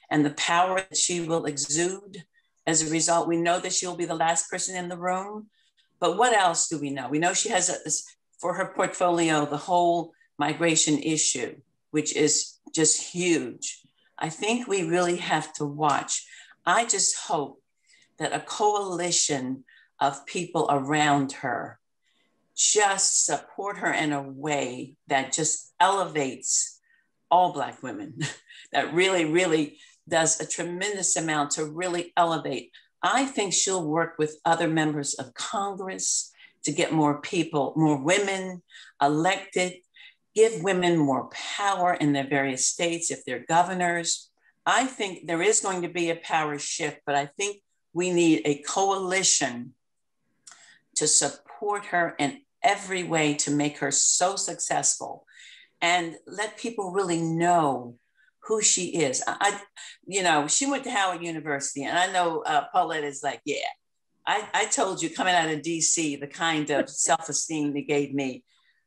and the power that she will exude. As a result, we know that she'll be the last person in the room. But what else do we know? We know she has, for her portfolio, the whole migration issue, which is just huge. I think we really have to watch. I just hope that a coalition of people around her just support her in a way that just elevates all Black women, that really, really does a tremendous amount to really elevate. I think she'll work with other members of Congress to get more people, more women elected, give women more power in their various states if they're governors. I think there is going to be a power shift, but I think we need a coalition to support her in every way to make her so successful and let people really know who she is. You know, she went to Howard University, and I know Paulette is like, yeah, I told you coming out of DC, the kind of self-esteem they gave me.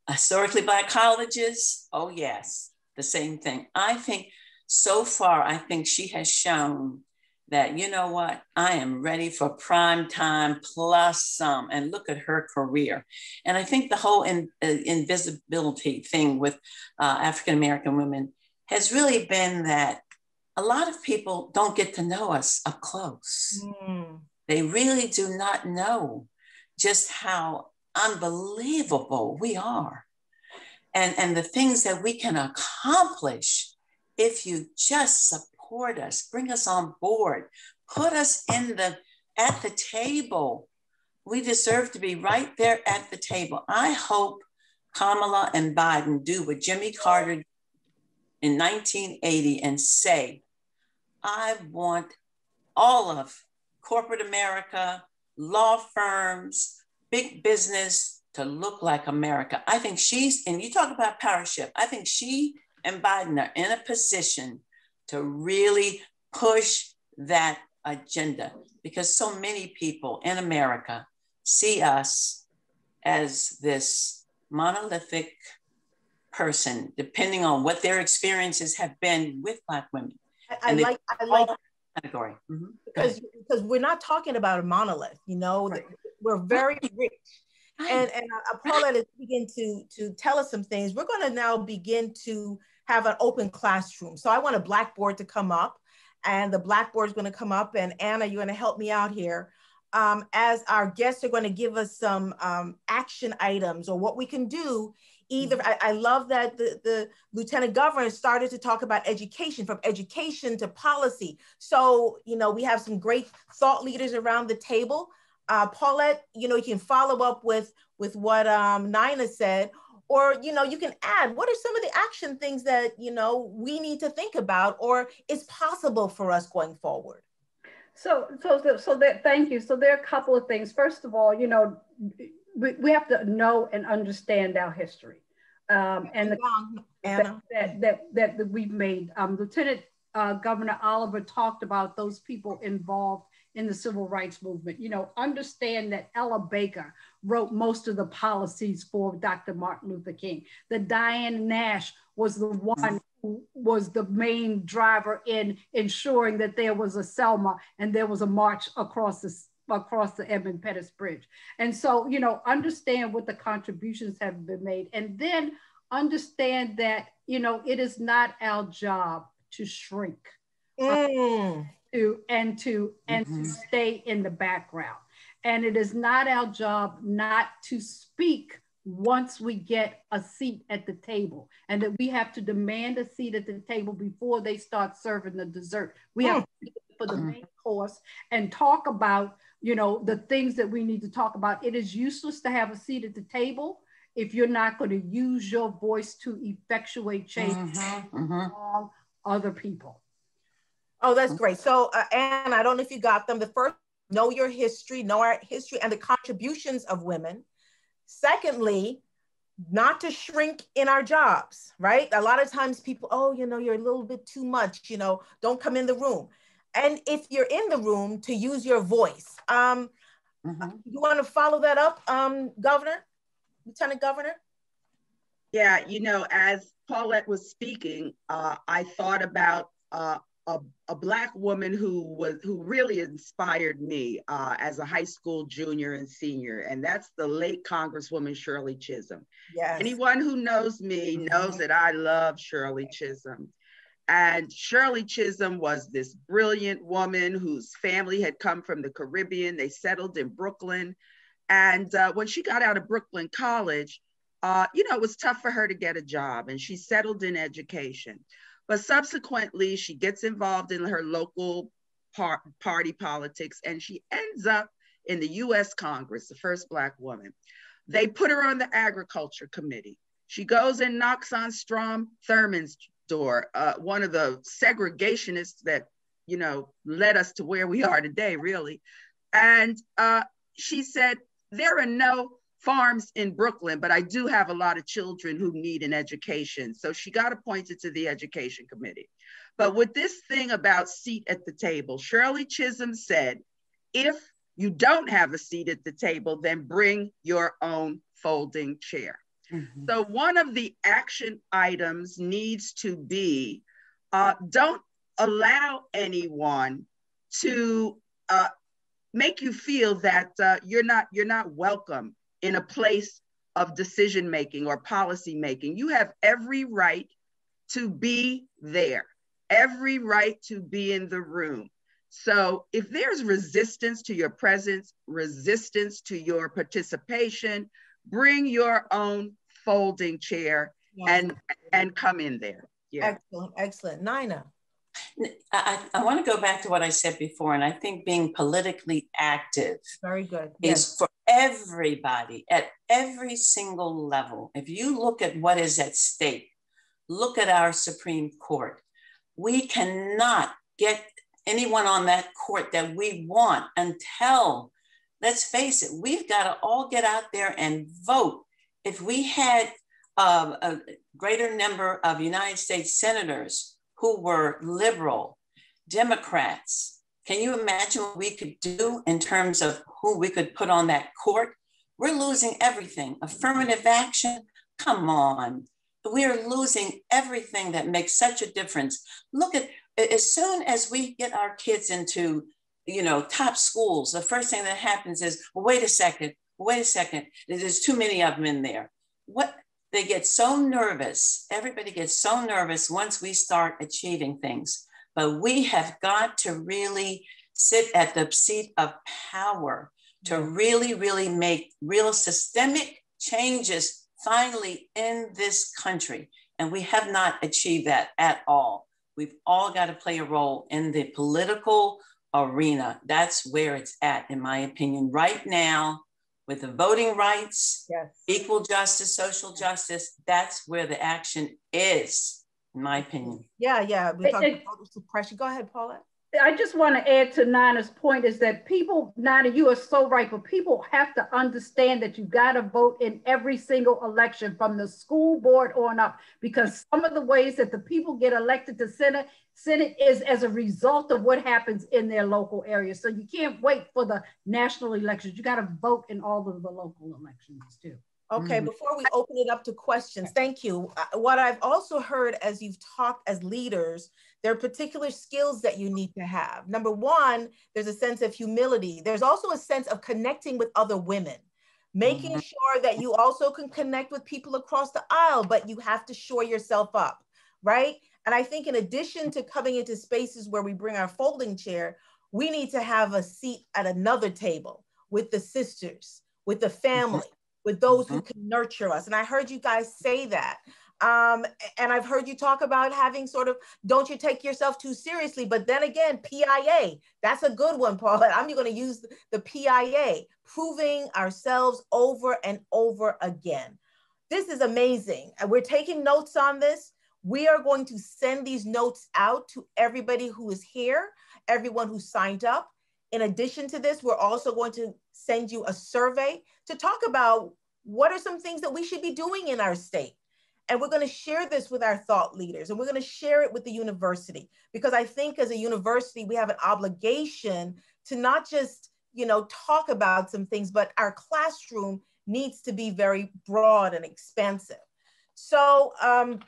Historically Black colleges, oh yes, the same thing. I think so far, I think she has shown that, you know what, I am ready for prime time plus some, and look at her career. And I think the whole invisibility thing with African-American women has really been that a lot of people don't get to know us up close. Mm. They really do not know just how unbelievable we are. And the things that we can accomplish if you just support us, bring us on board, put us at the table. We deserve to be right there at the table. I hope Kamala and Biden do what Jimmy Carter did in 1980 and say, I want all of corporate America, law firms, big business to look like America. I think and you talk about power shift, I think she and Biden are in a position to really push that agenda, because so many people in America see us as this monolithic person, depending on what their experiences have been with Black women. I like category. Mm-hmm. Because we're not talking about a monolith, you know, right. We're very rich. Right. And Paulette is begin to tell us some things. We're going to now begin to have an open classroom. So I want a Blackboard to come up, and the Blackboard is going to come up, and Anna, you're going to help me out here. As our guests are going to give us some action items or what we can do. Either I love that the Lieutenant Governor started to talk about education, from education to policy. So, you know, we have some great thought leaders around the table. Paulette, you know, you can follow up with what Nina said, or, you know, you can add, what are some of the action things that, you know, we need to think about or is possible for us going forward? So thank you. So there are a couple of things. First of all, you know, we have to know and understand our history, and that we've made. Lieutenant Governor Oliver talked about those people involved in the civil rights movement. You know, understand that Ella Baker wrote most of the policies for Dr. Martin Luther King. That Diane Nash was the one who was the main driver in ensuring that there was a Selma and there was a march across the Edmund Pettus Bridge. And so, you know, understand what the contributions have been made, and then understand that, you know, it is not our job to shrink. To stay in the background. And it is not our job not to speak once we get a seat at the table, and that we have to demand a seat at the table before they start serving the dessert. We have to be for the main course and talk about, you know, the things that we need to talk about. It is useless to have a seat at the table if you're not going to use your voice to effectuate change among other people. Oh, that's great. So, Anne, I don't know if you got them. The first, know your history, know our history and the contributions of women. Secondly, not to shrink in our jobs, right? A lot of times people, oh, you know, you're a little bit too much, you know, don't come in the room. And if you're in the room, to use your voice. You want to follow that up, Governor, Lieutenant Governor? Yeah, you know, as Paulette was speaking, I thought about a Black woman who really inspired me as a high school junior and senior, and that's the late Congresswoman Shirley Chisholm. Yes. Anyone who knows me knows that I love Shirley Chisholm. And Shirley Chisholm was this brilliant woman whose family had come from the Caribbean. They settled in Brooklyn. And when she got out of Brooklyn College, it was tough for her to get a job, and she settled in education. But subsequently, she gets involved in her local party politics, and she ends up in the US Congress, the first Black woman. They put her on the Agriculture Committee. She goes and knocks on Strom Thurmond's door, one of the segregationists that, led us to where we are today, really. And she said, there are no farms in Brooklyn, but I do have a lot of children who need an education. So she got appointed to the Education Committee. But with this thing about seat at the table, Shirley Chisholm said, if you don't have a seat at the table, then bring your own folding chair. Mm-hmm. So one of the action items needs to be, don't allow anyone to make you feel that you're not welcome in a place of decision-making or policy-making. You have every right to be there, every right to be in the room. So if there's resistance to your presence, resistance to your participation, bring your own folding chair. Yes. and come in there. Yeah. Excellent. Nina. I want to go back to what I said before, and I think being politically active very good is for everybody at every single level. If you look at what is at stake, look at our Supreme Court. We cannot get anyone on that court that we want until, let's face it, we've got to all get out there and vote. If we had a greater number of United States senators who were liberal, Democrats, can you imagine what we could do in terms of who we could put on that court? We're losing everything. Affirmative action, come on. We are losing everything that makes such a difference. Look at, as soon as we get our kids into, top schools, the first thing that happens is, well, wait a second, there's too many of them in there. They get so nervous. Everybody gets so nervous once we start achieving things. But we have got to really sit at the seat of power to really, really make real systemic changes finally in this country. And we have not achieved that at all. We've all got to play a role in the political arena. That's where it's at, in my opinion, right now. With the voting rights, yes, equal justice, social justice, that's where the action is, in my opinion. Yeah. We talked about voter suppression. Go ahead, Paula. I just want to add to Nina's point is that people, Nina, you are so right, but people have to understand that you got to vote in every single election from the school board on up, because some of the ways that the people get elected to Senate is as a result of what happens in their local area. So you can't wait for the national elections. You got to vote in all of the local elections too. Okay, before we open it up to questions, thank you. What I've also heard as you've talked as leaders, there are particular skills that you need to have. Number one, there's a sense of humility. There's also a sense of connecting with other women, making sure that you also can connect with people across the aisle, but you have to shore yourself up, right? And I think in addition to coming into spaces where we bring our folding chair, we need to have a seat at another table with the sisters, with the family, with those who can nurture us. And I heard you guys say that. And I've heard you talk about having sort of, don't you take yourself too seriously, but then again, PIA, that's a good one, Paul. I'm going to use the PIA, proving ourselves over and over again. This is amazing. We're taking notes on this. We are going to send these notes out to everybody who is here, everyone who signed up. In addition to this, we're also going to send you a survey to talk about what are some things that we should be doing in our state. And we're going to share this with our thought leaders, and we're going to share it with the university, because I think as a university, we have an obligation to not just, talk about some things, but our classroom needs to be very broad and expansive. So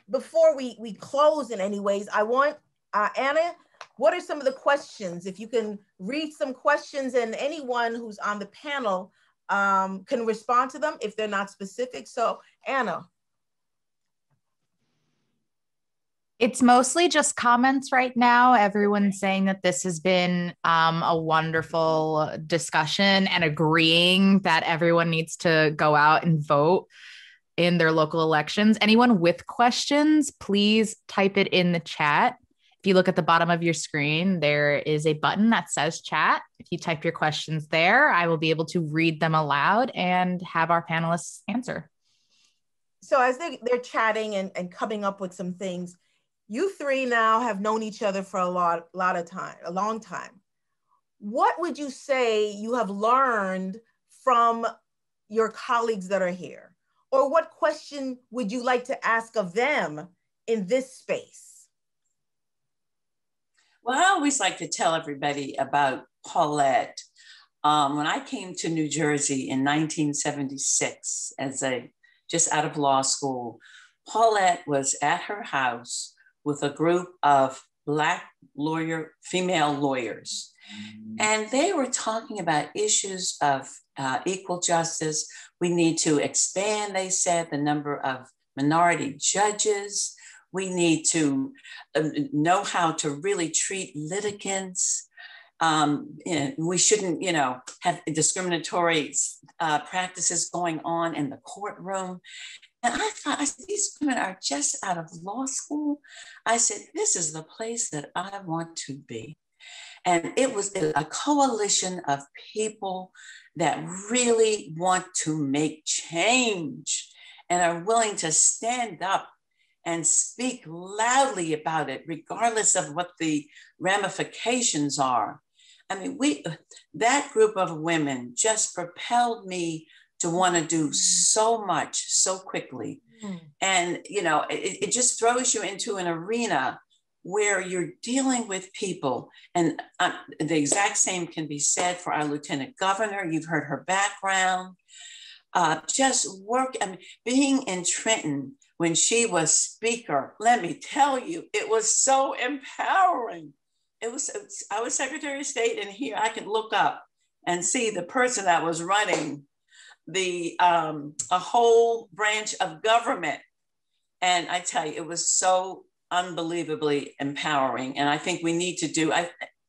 before we close in any ways, I want, Anna, what are some of the questions? If you can read some questions, and anyone who's on the panel can respond to them if they're not specific. So Anna. It's mostly just comments right now. Everyone's saying that this has been a wonderful discussion and agreeing that everyone needs to go out and vote in their local elections. Anyone with questions, please type it in the chat. If you look at the bottom of your screen, there is a button that says chat. If you type your questions there, I will be able to read them aloud and have our panelists answer. So as they're chatting and coming up with some things, you three now have known each other for a long time. What would you say you have learned from your colleagues that are here? Or what question would you like to ask of them in this space? Well, I always like to tell everybody about Paulette. When I came to New Jersey in 1976 just out of law school, Paulette was at her house with a group of Black female lawyers. And they were talking about issues of equal justice. We need to expand, they said, the number of minority judges. We need to know how to really treat litigants. We shouldn't, have discriminatory practices going on in the courtroom. And I said, these women are just out of law school. I said, this is the place that I want to be. And it was a coalition of people that really want to make change and are willing to stand up and speak loudly about it, regardless of what the ramifications are. I mean, that group of women just propelled me to want to do so much so quickly. And, it just throws you into an arena where you're dealing with people. And the exact same can be said for our Lieutenant Governor. You've heard her background. Being in Trenton when she was speaker, let me tell you, it was so empowering. I was Secretary of State, and here I can look up and see the person that was running a whole branch of government. And I tell you, it was so unbelievably empowering. And I think we need to do,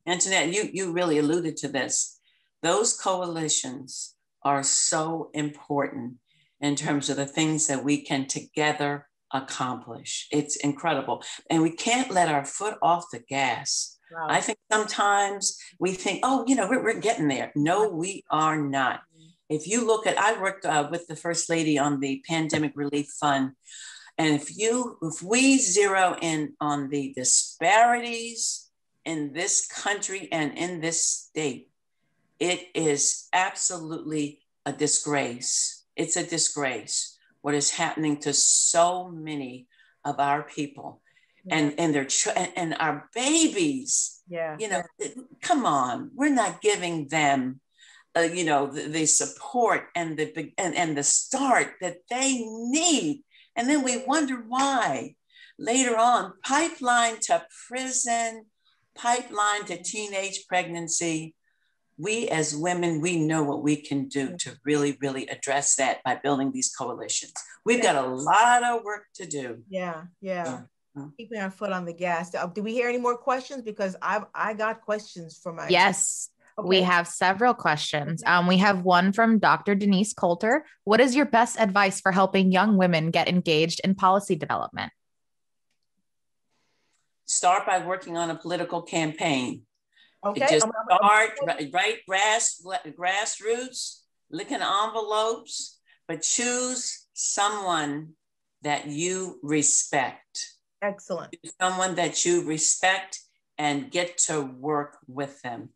Antoinette, you really alluded to this. Those coalitions are so important in terms of the things that we can together accomplish. It's incredible. And we can't let our foot off the gas. Wow. I think sometimes we think, we're getting there. No, we are not. If you look at, I worked with the First Lady on the Pandemic Relief Fund. And if we zero in on the disparities in this country and in this state, it is absolutely a disgrace. It's a disgrace what is happening to so many of our people. Yeah. And our babies. Yeah. Come on, we're not giving them the support and the start that they need. And then we wonder why later on, pipeline to prison, pipeline to teenage pregnancy. We as women, we know what we can do to really, really address that by building these coalitions. We've got a lot of work to do. Yeah. Keeping our foot on the gas. Do we hear any more questions? Because I got questions for my. Yes. Okay. We have several questions. We have one from Dr. Denise Coulter. What is your best advice for helping young women get engaged in policy development? Start by working on a political campaign. Okay. Just start right grassroots, licking envelopes, but choose someone that you respect. Excellent. Someone that you respect and get to work with them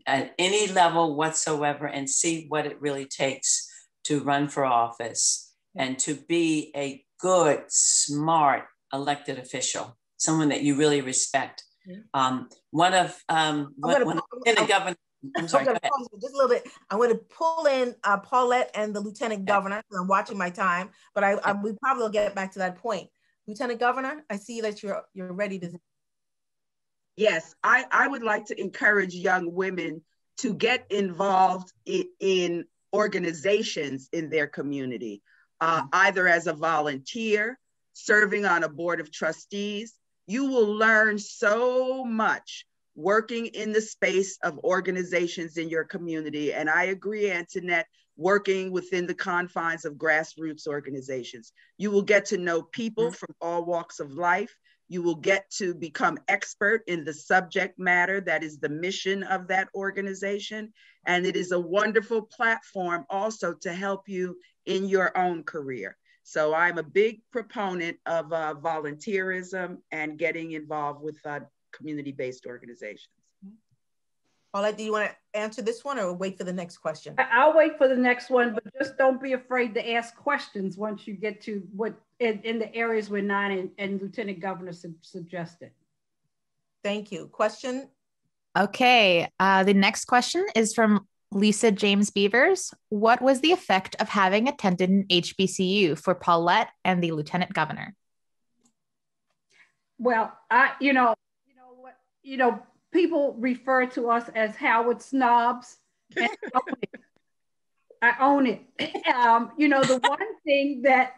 at any level whatsoever and see what it really takes to run for office and to be a good, smart elected official, someone that you really respect. One of the governor. I'm sorry, just a little bit. I'm going to pull in Paulette and the Lieutenant Governor. I'm watching my time, but we probably will get back to that point. Lieutenant Governor, I see that you're ready to. Yes, I would like to encourage young women to get involved in organizations in their community, either as a volunteer, serving on a board of trustees, You will learn so much working in the space of organizations in your community. And I agree, Antoinette, working within the confines of grassroots organizations. You will get to know people from all walks of life. You will get to become expert in the subject matter that is the mission of that organization. And it is a wonderful platform also to help you in your own career. So I'm a big proponent of volunteerism and getting involved with community-based organizations. Paulette, do you want to answer this one or wait for the next question? I'll wait for the next one, but just don't be afraid to ask questions once you get to what in the areas where Nina and Lieutenant Governor suggested. Thank you. Question? Okay, the next question is from Lisa James Beavers. What was the effect of having attended an HBCU for Paulette and the Lieutenant Governor? Well, people refer to us as Howard snobs, and I own it. The one thing that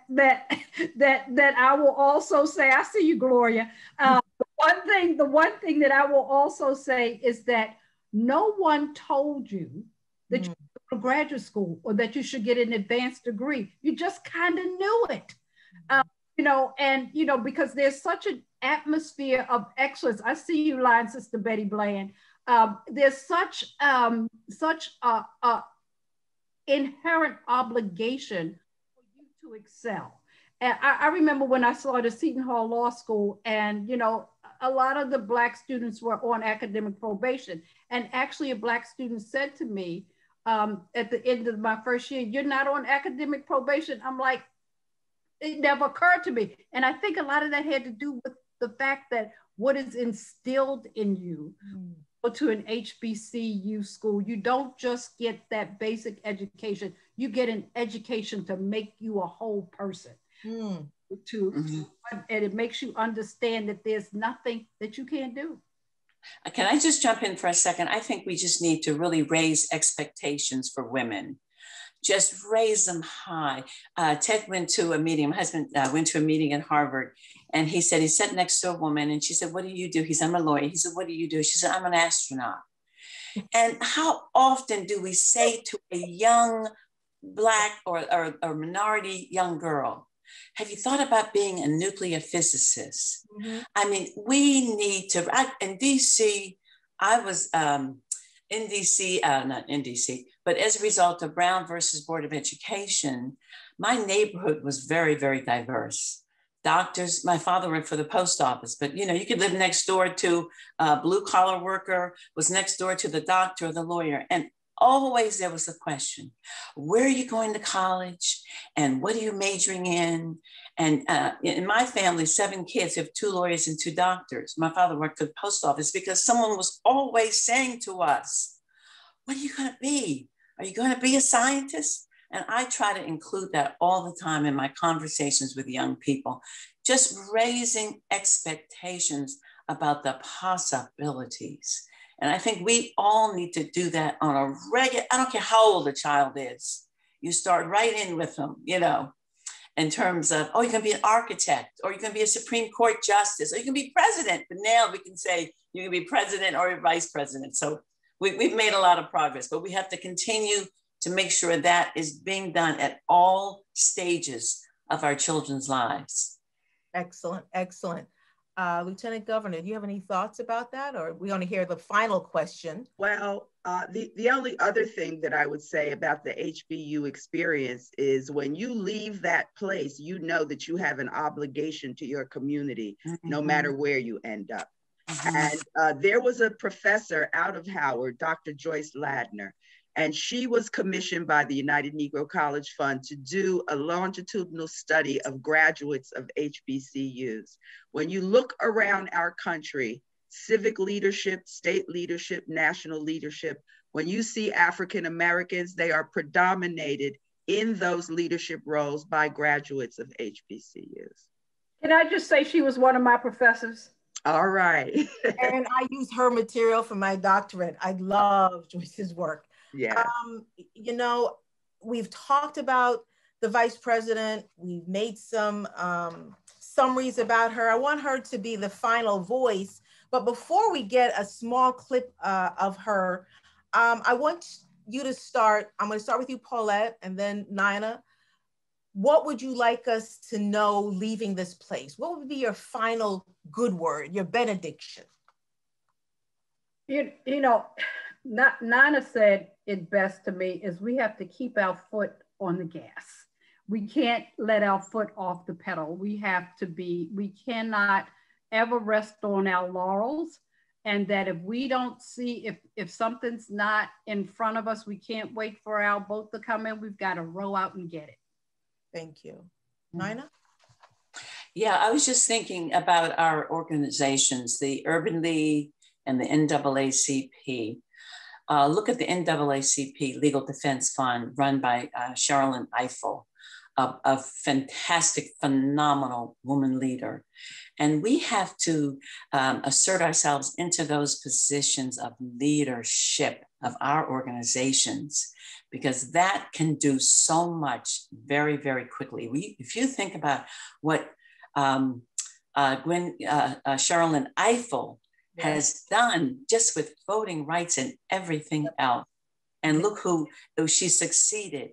I will also say, I see you, Gloria. The one thing that I will also say is that no one told you that you should go to graduate school or that you should get an advanced degree. You just kind of knew it. Because there's such an atmosphere of excellence. I see you, line Sister Betty Bland. There's such a inherent obligation for you to excel. And I remember when I started Seton Hall Law School, and a lot of the Black students were on academic probation. And actually, a Black student said to me at the end of my first year, "You're not on academic probation." I'm like, it never occurred to me. And I think a lot of that had to do with the fact that what is instilled in you, go to an HBCU school, you don't just get that basic education, you get an education to make you a whole person. And it makes you understand that there's nothing that you can't do. Can I just jump in for a second? I think we just need to really raise expectations for women. Just raise them high. Ted went to a meeting, my husband went to a meeting at Harvard, and he said, he sat next to a woman and she said, "What do you do?" He said, "I'm a lawyer." He said, "What do you do?" She said, "I'm an astronaut." And how often do we say to a young Black or minority young girl, "Have you thought about being a nuclear physicist?" I mean, we need to, in DC, I was in DC, not in DC, but as a result of Brown versus Board of Education, my neighborhood was very, very diverse. Doctors, my father worked for the post office, but you could live next door to a blue collar worker, was next door to the doctor or the lawyer. And always there was a question, where are you going to college? And what are you majoring in? And in my family, 7 kids, have 2 lawyers and 2 doctors. My father worked for the post office because someone was always saying to us, "What are you going to be? Are you going to be a scientist?" And I try to include that all the time in my conversations with young people, just raising expectations about the possibilities. And I think we all need to do that on a regular, I don't care how old a child is. You start right in with them, in terms of, oh, you can be an architect, or you can be a Supreme Court justice, or you can be president. But now we can say you can be president or a vice president. So we've made a lot of progress, but we have to continue to make sure that is being done at all stages of our children's lives. Excellent, excellent. Lieutenant Governor, do you have any thoughts about that, or we want to hear the final question? Well, the only other thing that I would say about the HBU experience is when you leave that place, you know that you have an obligation to your community, no matter where you end up. And there was a professor out of Howard, Dr. Joyce Ladner, and she was commissioned by the United Negro College Fund to do a longitudinal study of graduates of HBCUs. When you look around our country, civic leadership, state leadership, national leadership, when you see African Americans, they are predominated in those leadership roles by graduates of HBCUs. Can I just say she was one of my professors? All right. And I used her material for my doctorate. I love Joyce's work. Yeah. We've talked about the vice president. We've made some summaries about her. I want her to be the final voice. But before we get a small clip of her, I want you to start. I'm going to start with you, Paulette, and then Nina. What would you like us to know leaving this place? What would be your final good word, your benediction? You know, Nina said it best to me is we have to keep our foot on the gas. We can't let our foot off the pedal. We cannot ever rest on our laurels. And that if we don't see, if something's not in front of us, we can't wait for our boat to come in. We've got to row out and get it. Thank you. Nina? Yeah, I was just thinking about our organizations, the Urban League and the NAACP. Look at the NAACP Legal Defense Fund run by Sherrilyn Ifill, a fantastic, phenomenal woman leader. And we have to assert ourselves into those positions of leadership of our organizations, because that can do so much very, very quickly. If you think about what Sherrilyn Ifill has done just with voting rights and everything else, and look who she succeeded.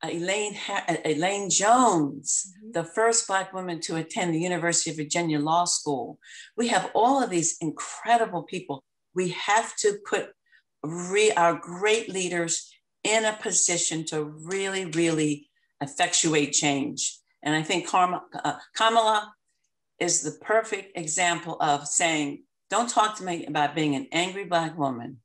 Elaine Jones, the first Black woman to attend the University of Virginia Law School. We have all of these incredible people. We have to put our great leaders in a position to really, really effectuate change. And I think Kamala is the perfect example of saying, don't talk to me about being an angry Black woman.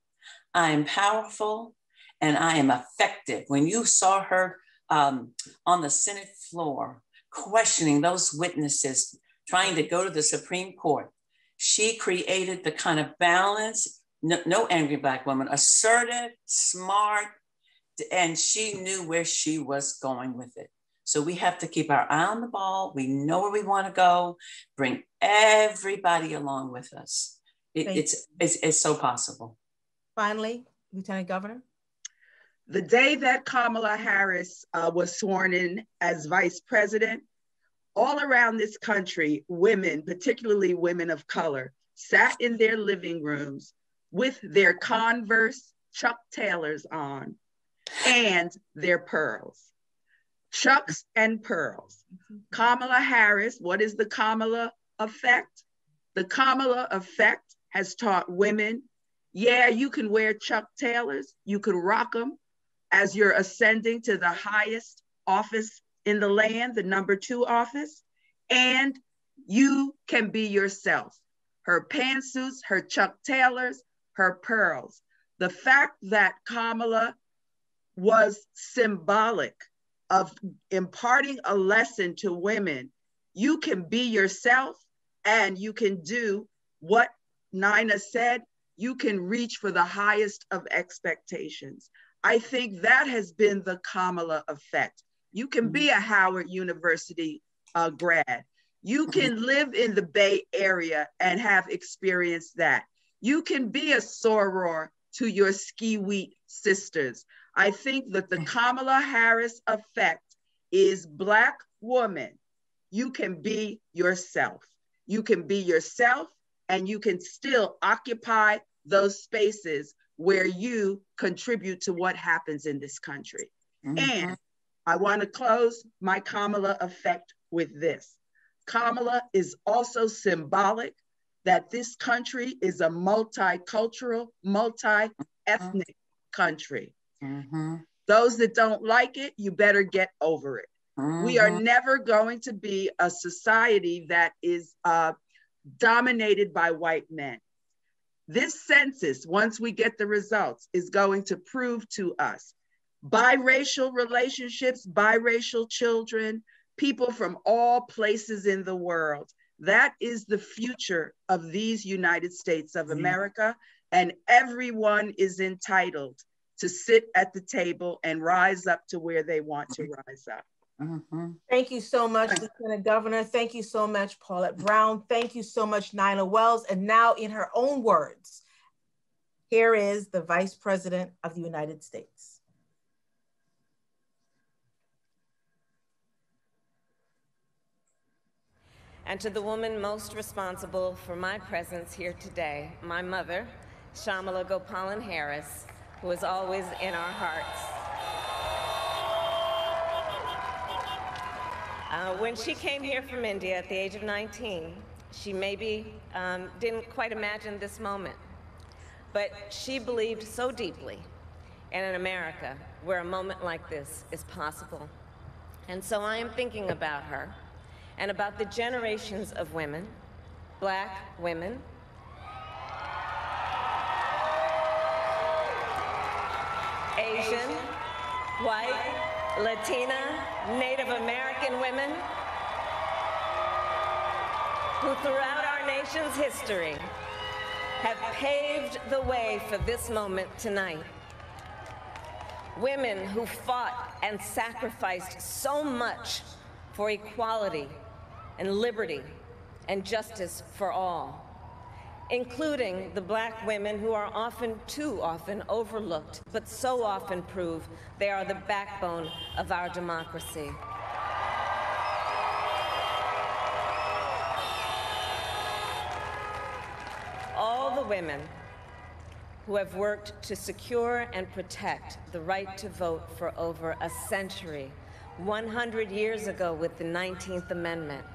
I am powerful and I am effective. When you saw her on the Senate floor, questioning those witnesses, trying to go to the Supreme Court, she created the kind of balance, no angry Black woman, assertive, smart, and she knew where she was going with it. So we have to keep our eye on the ball. We know where we want to go, bring everybody along with us. It's so possible. Finally, Lieutenant Governor. The day that Kamala Harris was sworn in as vice president, all around this country, women, particularly women of color, sat in their living rooms with their Converse Chuck Taylors on and their pearls. Chucks and pearls. Kamala Harris, what is the Kamala effect? The Kamala effect has taught women, yeah, you can wear Chuck Taylors, you can rock them as you're ascending to the highest office in the land, the #2 office, and you can be yourself. Her pantsuits, her Chuck Taylors, her pearls. The fact that Kamala was symbolic of imparting a lesson to women, you can be yourself and you can do what Nina said, you can reach for the highest of expectations. I think that has been the Kamala effect. You can be a Howard University grad. You can live in the Bay Area and have experienced that. You can be a soror to your ski-wheat sisters. I think that the Kamala Harris effect is Black woman. You can be yourself. You can be yourself and you can still occupy those spaces where you contribute to what happens in this country. And I want to close my Kamala effect with this. Kamala is also symbolic that this country is a multicultural, multi-ethnic country. Those that don't like it, you better get over it. We are never going to be a society that is dominated by white men. This census, once we get the results, is going to prove to us biracial relationships, biracial children, people from all places in the world. That is the future of these United States of America, and everyone is entitled to sit at the table and rise up to where they want to rise up. Thank you so much, Lieutenant Governor. Thank you so much, Paulette Brown. Thank you so much, Nina Wells. And now in her own words, here is the Vice President of the United States. and to the woman most responsible for my presence here today, my mother, Shamala Gopalan Harris, who is always in our hearts. When she came here from India at the age of 19, she maybe didn't quite imagine this moment, but she believed so deeply in an America where a moment like this is possible. And so I am thinking about her and about the generations of women, Black women, Asian, white, Latina, Native American women, who throughout our nation's history have paved the way for this moment tonight. Women who fought and sacrificed so much for equality and liberty and justice for all, including the Black women who are often, too often, overlooked, but so often prove they are the backbone of our democracy. All the women who have worked to secure and protect the right to vote for over a century, 100 years ago with the 19th Amendment,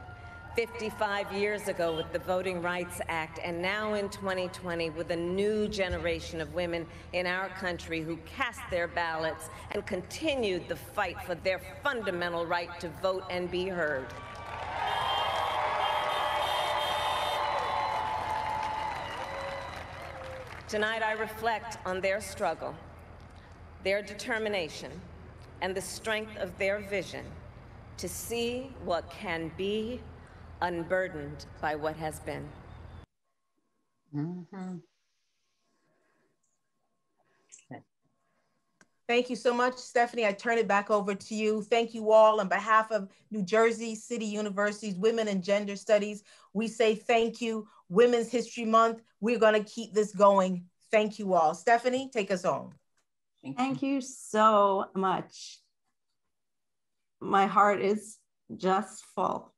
55 years ago with the Voting Rights Act, and now in 2020 with a new generation of women in our country who cast their ballots and continued the fight for their fundamental right to vote and be heard. Tonight I reflect on their struggle, their determination, and the strength of their vision to see what can be unburdened by what has been. Mm-hmm. Thank you so much, Stephanie. I turn it back over to you. Thank you all. On behalf of New Jersey City University's Women and Gender Studies, we say thank you. Women's History Month, we're gonna keep this going. Thank you all. Stephanie, take us home. Thank you so much. My heart is just full.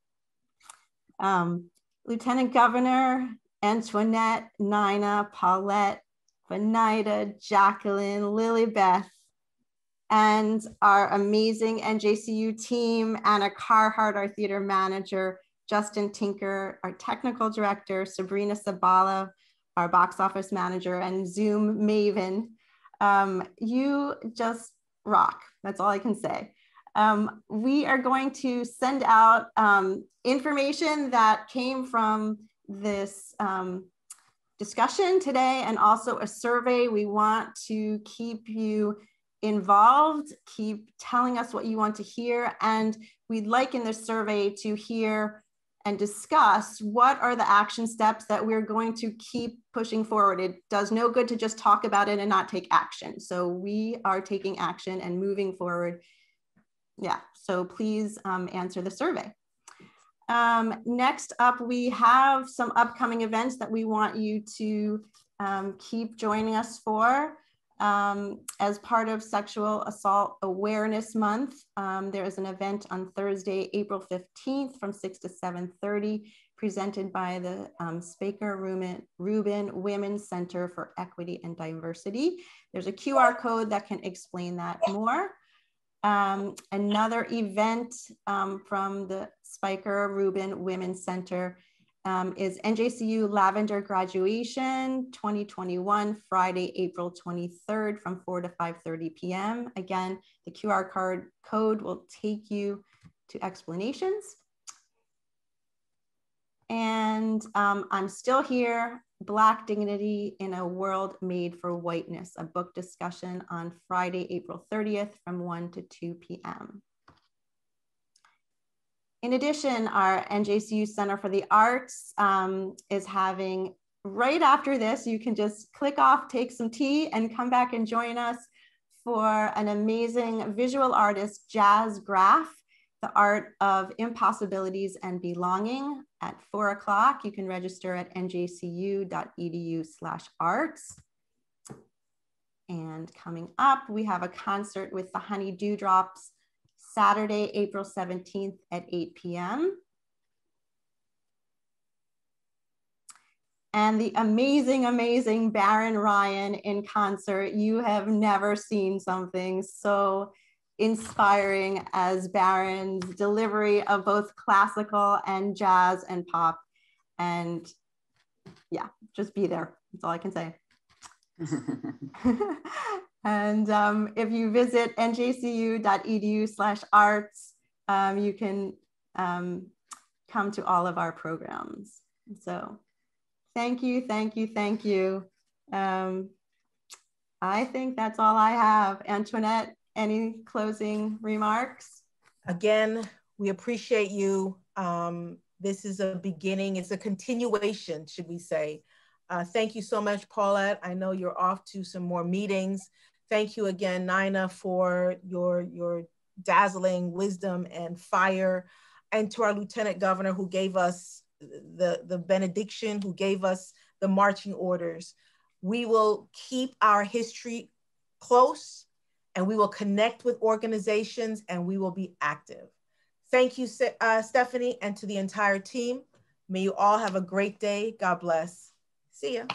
Lieutenant Governor Antoinette, Nina, Paulette, Venida, Jacqueline, Lilybeth, and our amazing NJCU team, Anna Carhart, our theater manager, Justin Tinker, our technical director, Sabrina Sabala, our box office manager, and Zoom maven. You just rock. That's all I can say. We are going to send out information that came from this discussion today, and also a survey. We want to keep you involved, keep telling us what you want to hear, and we'd like in this survey to hear and discuss what are the action steps that we're going to keep pushing forward. It does no good to just talk about it and not take action. So we are taking action and moving forward. Yeah, so please answer the survey. Next up, we have some upcoming events that we want you to keep joining us for. As part of Sexual Assault Awareness Month, there is an event on Thursday, April 15th from 6 to 7:30, presented by the Spaker Rubin Women's Center for Equity and Diversity. There's a QR code that can explain that more. Another event from the Spiker Rubin Women's Center is NJCU Lavender Graduation 2021, Friday, April 23rd from 4 to 5:30 p.m. Again, the QR code will take you to explanations. And I'm still here, Black Dignity in a World Made for Whiteness, a book discussion on Friday, April 30th from 1 to 2 p.m. In addition, our NJCU Center for the Arts is having, right after this, you can just click off, take some tea, and come back and join us for an amazing visual artist, Jazz Graff, The Art of Impossibilities and Belonging at 4 o'clock. You can register at njcu.edu/arts. And coming up, we have a concert with the Honey Dewdrops, Saturday, April 17th at 8 p.m. and the amazing, amazing Baron Ryan in concert. You have never seen something so inspiring as Baron's delivery of both classical and jazz and pop. And yeah, just be there. That's all I can say. And if you visit njcu.edu/arts, you can come to all of our programs. So thank you, thank you, thank you. I think that's all I have. Antoinette, any closing remarks? Again, we appreciate you. This is a beginning, it's a continuation, should we say. Thank you so much, Paulette. I know you're off to some more meetings. Thank you again, Nina, for your dazzling wisdom and fire, and to our Lieutenant Governor who gave us the benediction, who gave us the marching orders. We will keep our history close, and we will connect with organizations, and we will be active. Thank you, Stephanie, and to the entire team. May you all have a great day. God bless. See ya.